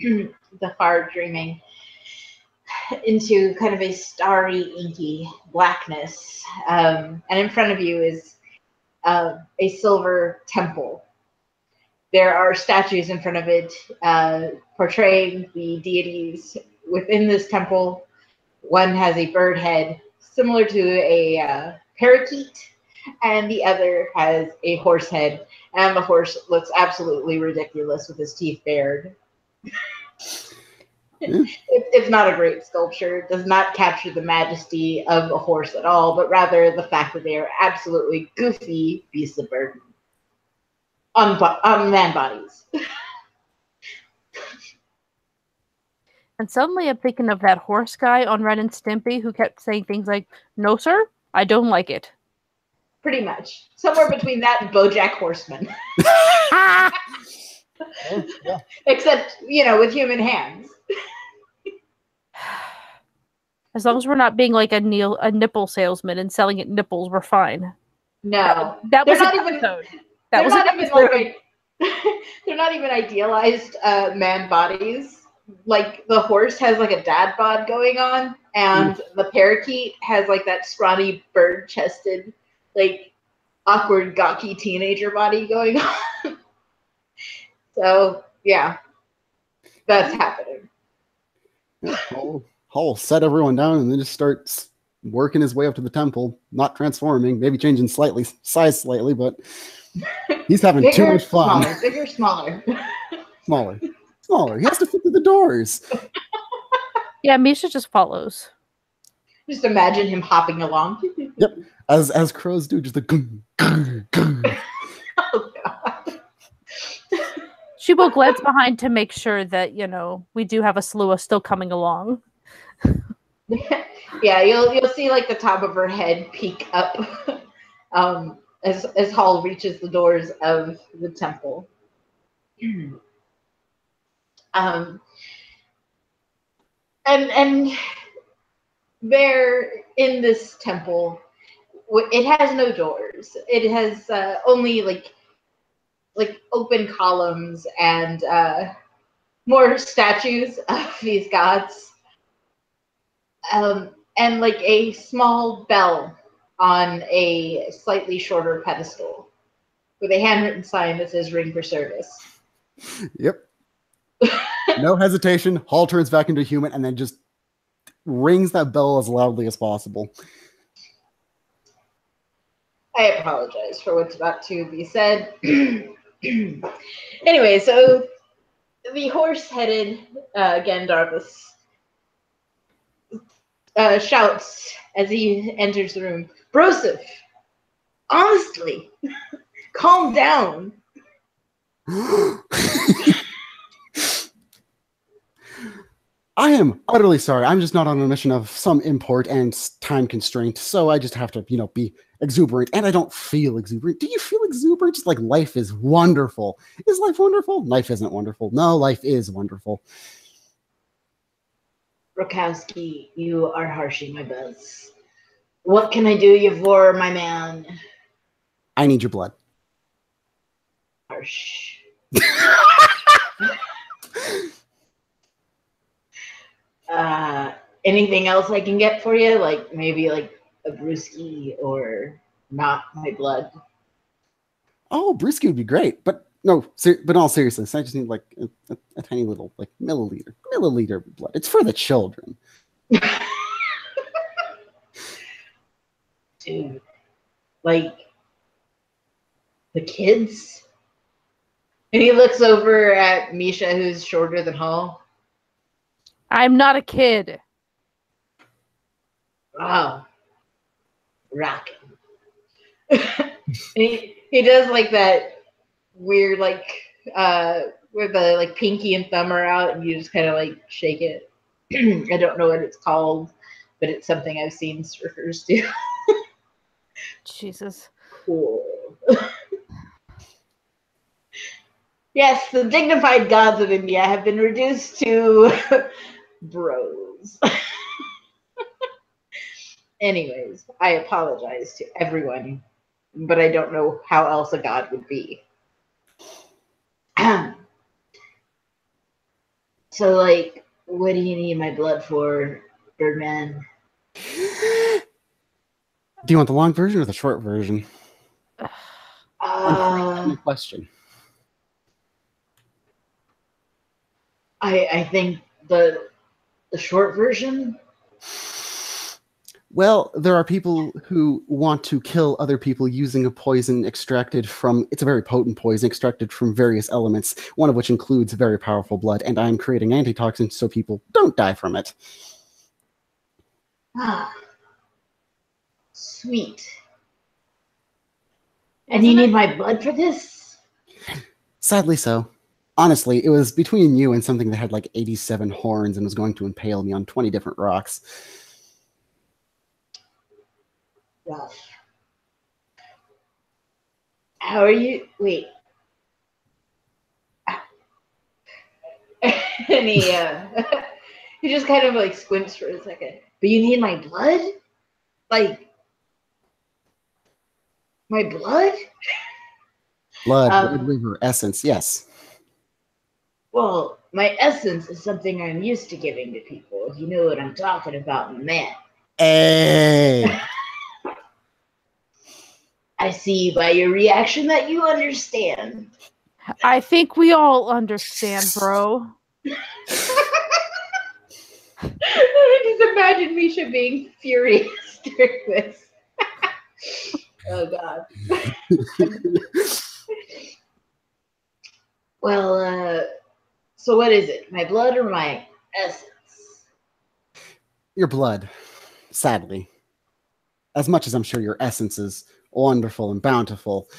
Speaker 1: the far dreaming into kind of a starry, inky blackness. And in front of you is a silver temple. There are statues in front of it portraying the deities within this temple. One has a bird head similar to a parakeet, and the other has a horse head. And the horse looks absolutely ridiculous with his teeth bared. It's not a great sculpture. It does not capture the majesty of a horse at all, but rather the fact that they are absolutely goofy beasts of burden on man bodies.
Speaker 2: And suddenly I'm thinking of that horse guy on Ren and Stimpy who kept saying things like, "No, sir, I don't like it."
Speaker 1: Pretty much. Somewhere between that and BoJack Horseman.
Speaker 3: Yeah.
Speaker 1: Except, with human hands.
Speaker 2: As long as we're not being like a nipple salesman and selling it nipples, we're fine.
Speaker 1: No.
Speaker 2: That was
Speaker 1: They're
Speaker 2: an
Speaker 1: not even-
Speaker 2: episode.
Speaker 1: They're not even idealized man bodies. Like the horse has like a dad bod going on, and the parakeet has like that scrawny bird-chested, like awkward gawky teenager body going on. So yeah, that's happening.
Speaker 3: Hall set everyone down and then just starts working his way up to the temple, not transforming, maybe changing size slightly, but he's having too much fun.
Speaker 1: Smaller, bigger, smaller.
Speaker 3: Smaller. He has to fit through the doors.
Speaker 2: Yeah, Misha just follows.
Speaker 1: Just imagine him hopping along.
Speaker 3: Yep. As crows do, just the
Speaker 1: Oh god.
Speaker 2: She will glance behind to make sure that, we do have a slew still coming along.
Speaker 1: Yeah, you'll see like the top of her head peek up as Hall reaches the doors of the temple. And there in this temple, it has no doors. It has only like open columns and more statues of these gods. and like a small bell on a slightly shorter pedestal with a handwritten sign that says "Ring for Service."
Speaker 3: Yep. No hesitation. Hall turns back into human and then just rings that bell as loudly as possible.
Speaker 1: I apologize for what's about to be said. Anyway, so the horse-headed Gandharvas shouts as he enters the room, "Broseph, honestly, calm down."
Speaker 3: I am utterly sorry. I'm just not on a mission of some import and time constraint, so I just have to, be exuberant. And I don't feel exuberant. Do you feel exuberant? Just like life is wonderful. Is life wonderful? Life isn't wonderful. No, life is wonderful.
Speaker 1: Rokowski, you are harshing my buzz. What can I do you for, my man?
Speaker 3: I need your blood.
Speaker 1: Harsh. Anything else I can get for you? Like maybe like a brewski or not my blood?
Speaker 3: Oh, brewski would be great, but no, but in all seriousness, I just need like a tiny little like milliliter blood. It's for the children.
Speaker 1: Dude, like the kids? And he looks over at Misha, who's shorter than Hall.
Speaker 2: I'm not a kid.
Speaker 1: Wow. Rockin'. he does like that weird like where the like pinky and thumb are out and you just kind of like shake it. I don't know what it's called, but it's something I've seen surfers do.
Speaker 2: Jesus.
Speaker 1: Cool. Yes, the dignified gods of India have been reduced to bros. Anyways, I apologize to everyone, but I don't know how else a god would be. So, like, what do you need my blood for, Birdman?
Speaker 3: Do you want the long version or the short version? Question.
Speaker 1: I think the short version.
Speaker 3: Well, there are people who want to kill other people using a poison extracted from, it's a very potent poison extracted from various elements, one of which includes very powerful blood, and I'm creating antitoxins so people don't die from it.
Speaker 1: Ah, sweet. And you need my blood for this?
Speaker 3: Sadly so. Honestly, it was between you and something that had like 87 horns and was going to impale me on 20 different rocks.
Speaker 1: Rough. How are you? Wait. And he just kind of like squints for a second. But you need my blood? Like my blood?
Speaker 3: Blood, Red River, essence, yes.
Speaker 1: Well, my essence is something I'm used to giving to people. If you know what I'm talking about, man.
Speaker 3: Hey!
Speaker 1: I see by your reaction that you understand.
Speaker 2: I think we all understand, bro.
Speaker 1: I just imagine Misha being furious during this. Oh, God. Well, so what is it? My blood or my essence?
Speaker 3: Your blood, sadly. As much as I'm sure your essence is wonderful and bountiful.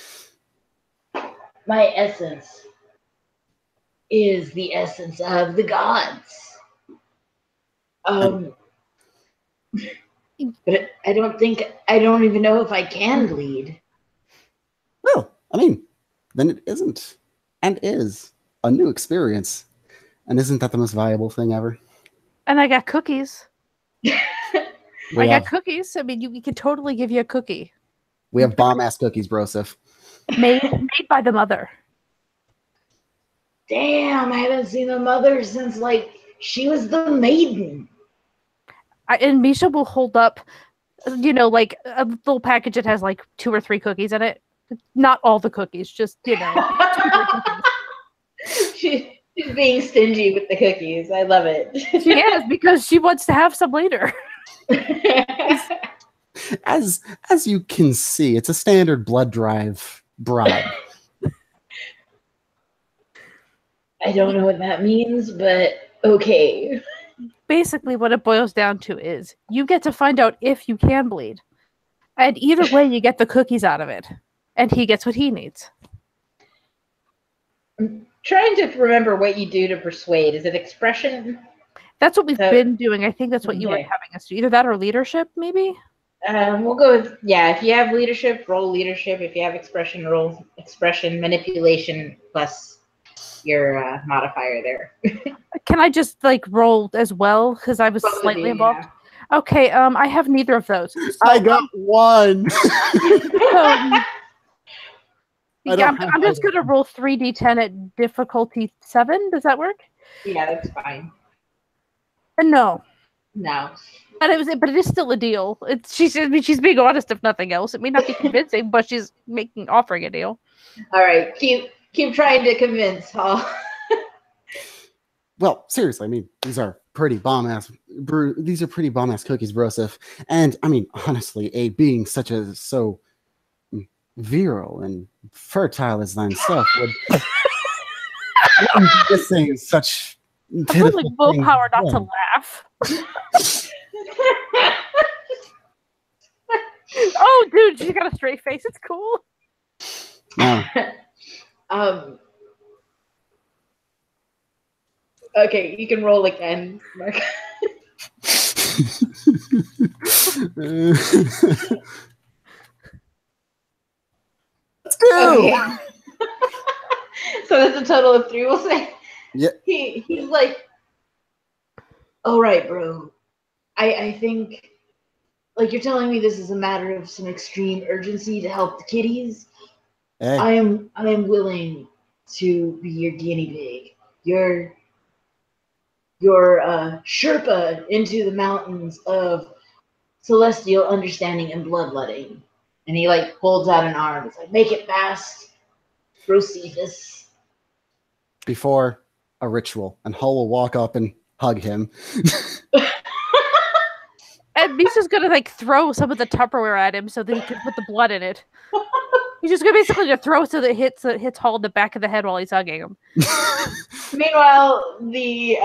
Speaker 1: My essence is the essence of the gods. But I don't even know if I can bleed.
Speaker 3: Well, I mean, then it isn't and is a new experience. And isn't that the most valuable thing ever?
Speaker 2: And I got cookies.
Speaker 3: I
Speaker 2: got cookies. I mean, we could totally give you a cookie.
Speaker 3: We have bomb-ass cookies, Broseph.
Speaker 2: Made by the mother.
Speaker 1: Damn, I haven't seen the mother since, like, she was the maiden.
Speaker 2: And Misha will hold up, like a little package that has like 2 or 3 cookies in it. Not all the cookies, just 2 or 3 cookies.
Speaker 1: She's being stingy with the cookies. I love it.
Speaker 2: She is, because she wants to have some later.
Speaker 3: As you can see, it's a standard blood drive bribe.
Speaker 1: I don't know what that means, but okay.
Speaker 2: Basically, what it boils down to is you get to find out if you can bleed. And either way, you get the cookies out of it. And he gets what he needs.
Speaker 1: I'm trying to remember what you do to persuade. Is it expression?
Speaker 2: That's what we've been doing. I think that's what you were having us do. Either that or leadership, maybe?
Speaker 1: We'll go with, if you have leadership, roll leadership. If you have expression, roll expression. Manipulation plus your modifier there.
Speaker 2: Can I just roll as well? Because I was slightly involved. Yeah. Okay, I have neither of those. So,
Speaker 3: I got one.
Speaker 2: I'm just going to roll 3d10 at difficulty 7. Does that work?
Speaker 1: Yeah, that's fine.
Speaker 2: No.
Speaker 1: But
Speaker 2: it is still a deal. She's being honest, if nothing else. It may not be convincing, but she's offering a deal.
Speaker 1: All right, keep trying to convince, huh?
Speaker 3: Well, seriously, I mean, these are pretty bomb-ass cookies, Broseph. And, I mean, honestly, a being so virile and fertile as thine self would be saying such
Speaker 2: pitiful things. Willpower not to laugh. Oh, dude, she got a straight face. It's cool.
Speaker 3: No.
Speaker 1: Okay, you can roll again, Mark.
Speaker 3: Let's go.
Speaker 1: Okay. So that's a total of 3, we'll say.
Speaker 3: Yeah.
Speaker 1: He's like, all right, bro. I think, you're telling me this is a matter of some extreme urgency to help the kitties.
Speaker 3: Hey.
Speaker 1: I am willing to be your guinea pig. Your Sherpa into the mountains of celestial understanding and bloodletting. And he holds out an arm. It's make it fast, Josephus.
Speaker 3: Before a ritual, and Hull will walk up and hug him.
Speaker 2: And Misha's gonna throw some of the Tupperware at him so that he can put the blood in it. He's just gonna basically throw so that it hits Hull in the back of the head while he's hugging him.
Speaker 1: Meanwhile, the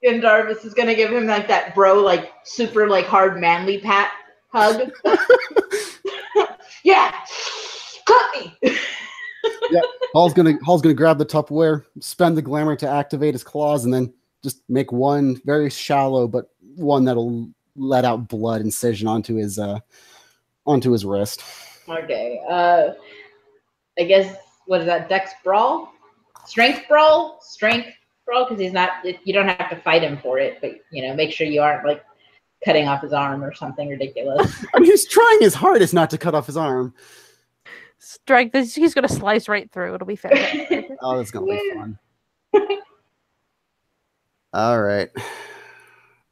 Speaker 1: Darvis is gonna give him that bro super hard manly pat hug. Yeah, cut me.
Speaker 3: Yeah, Hull's gonna grab the Tupperware, spend the glamour to activate his claws, and then just make one very shallow but one that'll let out blood incision onto his wrist.
Speaker 1: Okay. I guess what is that? Dex brawl, strength brawl, because he's not. You don't have to fight him for it, but make sure you aren't cutting off his arm or something ridiculous.
Speaker 3: I mean, he's trying his hardest not to cut off his arm.
Speaker 2: Strength. He's gonna slice right through. It'll be fantastic.
Speaker 3: Oh, that's gonna be fun. All right.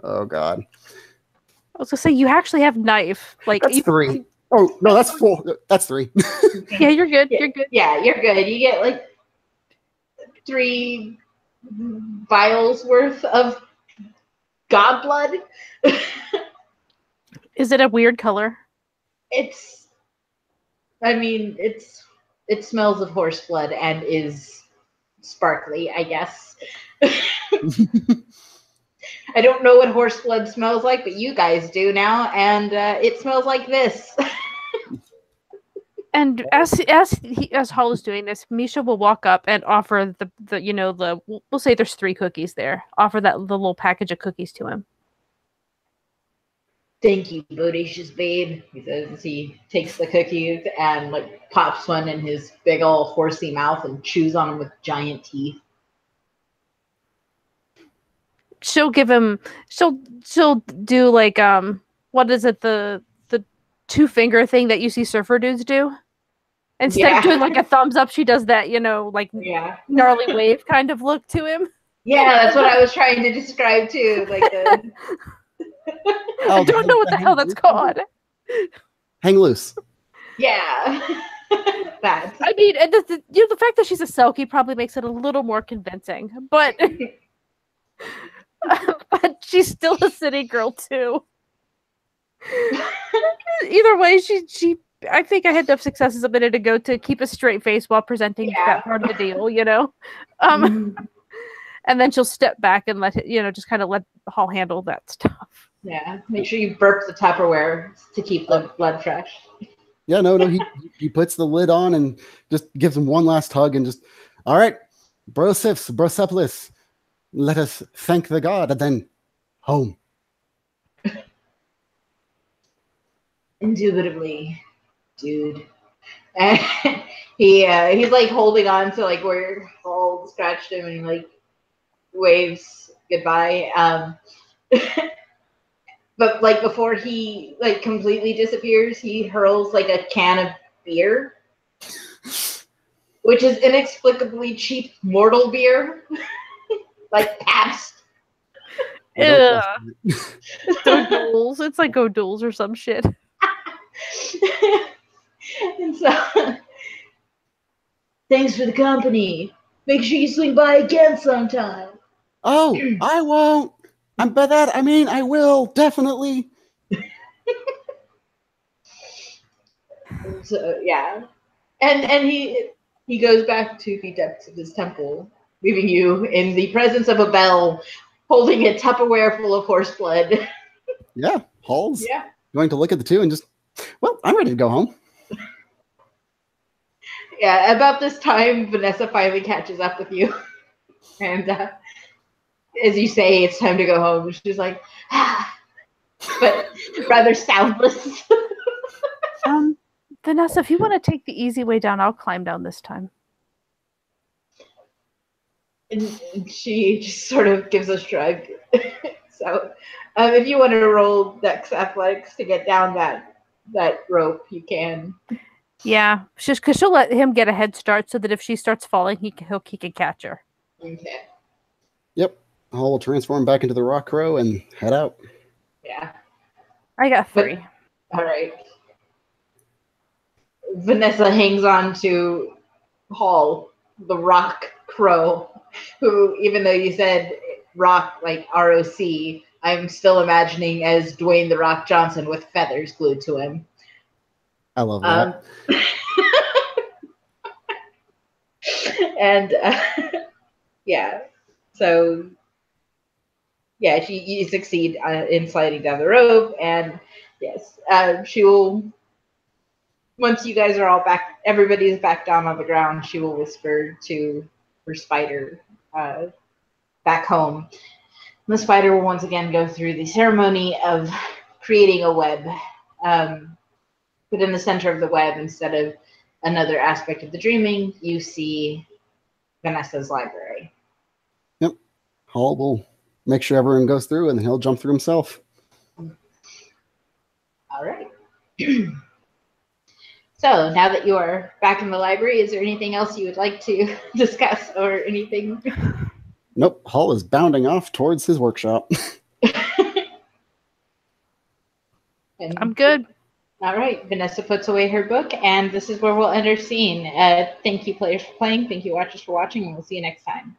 Speaker 3: Oh God.
Speaker 2: I was gonna say you actually have knife.
Speaker 3: That's 3. Oh no, that's 4. That's 3.
Speaker 2: Yeah, you're good. You're good.
Speaker 1: Yeah, you're good. You get 3 vials worth of god blood.
Speaker 2: Is it a weird color?
Speaker 1: It smells of horse blood and is sparkly, I guess. I don't know what horse blood smells like, but you guys do now, and it smells like this.
Speaker 2: And as Hull is doing this, Misha will walk up and offer we'll say there's 3 cookies there. Offer the little package of cookies to him.
Speaker 1: Thank you, bodacious babe, he says as he takes the cookies and pops one in his big old horsey mouth and chews on them with giant teeth.
Speaker 2: She'll give him. She'll do what is it, the 2-finger thing that you see surfer dudes do? Instead of doing a thumbs up, she does that gnarly wave kind of look to him.
Speaker 1: Yeah, that's what I was trying to describe too. Like the
Speaker 2: I don't know what the hell that's called.
Speaker 3: Hang loose.
Speaker 1: yeah. That.
Speaker 2: I mean, and the fact that she's a Selkie probably makes it a little more convincing, but but she's still a city girl too. Either way, she I think I had enough successes a minute ago to keep a straight face while presenting that part of the deal, you know. And then she'll step back and let it, just kind of let Hall handle that stuff.
Speaker 1: Yeah, make sure you burp the Tupperware to keep the blood fresh.
Speaker 3: Yeah, no, he puts the lid on and just gives him one last hug and just, all right, Brocephalus, let us thank the god and then home.
Speaker 1: Indubitably, dude. And he's like holding on to like where Hall scratched him and like waves goodbye. But like before he like completely disappears, he hurls like a can of beer, which is inexplicably cheap mortal beer, like Pabst.
Speaker 2: Godules. It's like Godules or some shit.
Speaker 1: And so, thanks for the company. Make sure you swing by again sometime.
Speaker 3: Oh, I won't. By that I mean I will definitely.
Speaker 1: So yeah, and he goes back to the depths of his temple, leaving you in the presence of a bell, holding a Tupperware full of horse blood.
Speaker 3: Yeah, Hall's going to look at the two and just, well, I'm ready to go home.
Speaker 1: Yeah, about this time, Vanessa finally catches up with you, and as you say, it's time to go home. She's like, but rather soundless.
Speaker 2: Vanessa, if you want to take the easy way down, I'll climb down this time.
Speaker 1: And she just sort of gives a shrug. So, if you want to roll Dex Athletics to get down that rope, you can.
Speaker 2: Yeah, just because she'll let him get a head start so that if she starts falling, he can catch her.
Speaker 1: Okay.
Speaker 3: Yep. Hall will transform back into the rock crow and head out.
Speaker 1: Yeah.
Speaker 2: I got 3.
Speaker 1: All right. Vanessa hangs on to Hall, the rock crow, who, even though you said rock like ROC, I'm still imagining as Dwayne the Rock Johnson with feathers glued to him.
Speaker 3: I love that.
Speaker 1: And yeah, so yeah, you succeed in sliding down the rope, and yes, she will. Once you guys are all back, everybody's back down on the ground, she will whisper to her spider back home. And the spider will once again go through the ceremony of creating a web. But in the center of the web, instead of another aspect of the dreaming, you see Vanessa's library.
Speaker 3: Yep. Hall will make sure everyone goes through and he'll jump through himself.
Speaker 1: All right. So now that you're back in the library, is there anything else you would like to discuss or anything?
Speaker 3: Nope. Hall is bounding off towards his workshop.
Speaker 2: I'm good.
Speaker 1: All right. Vanessa puts away her book, and this is where we'll end our scene. Thank you, players, for playing. Thank you, watchers, for watching, and we'll see you next time.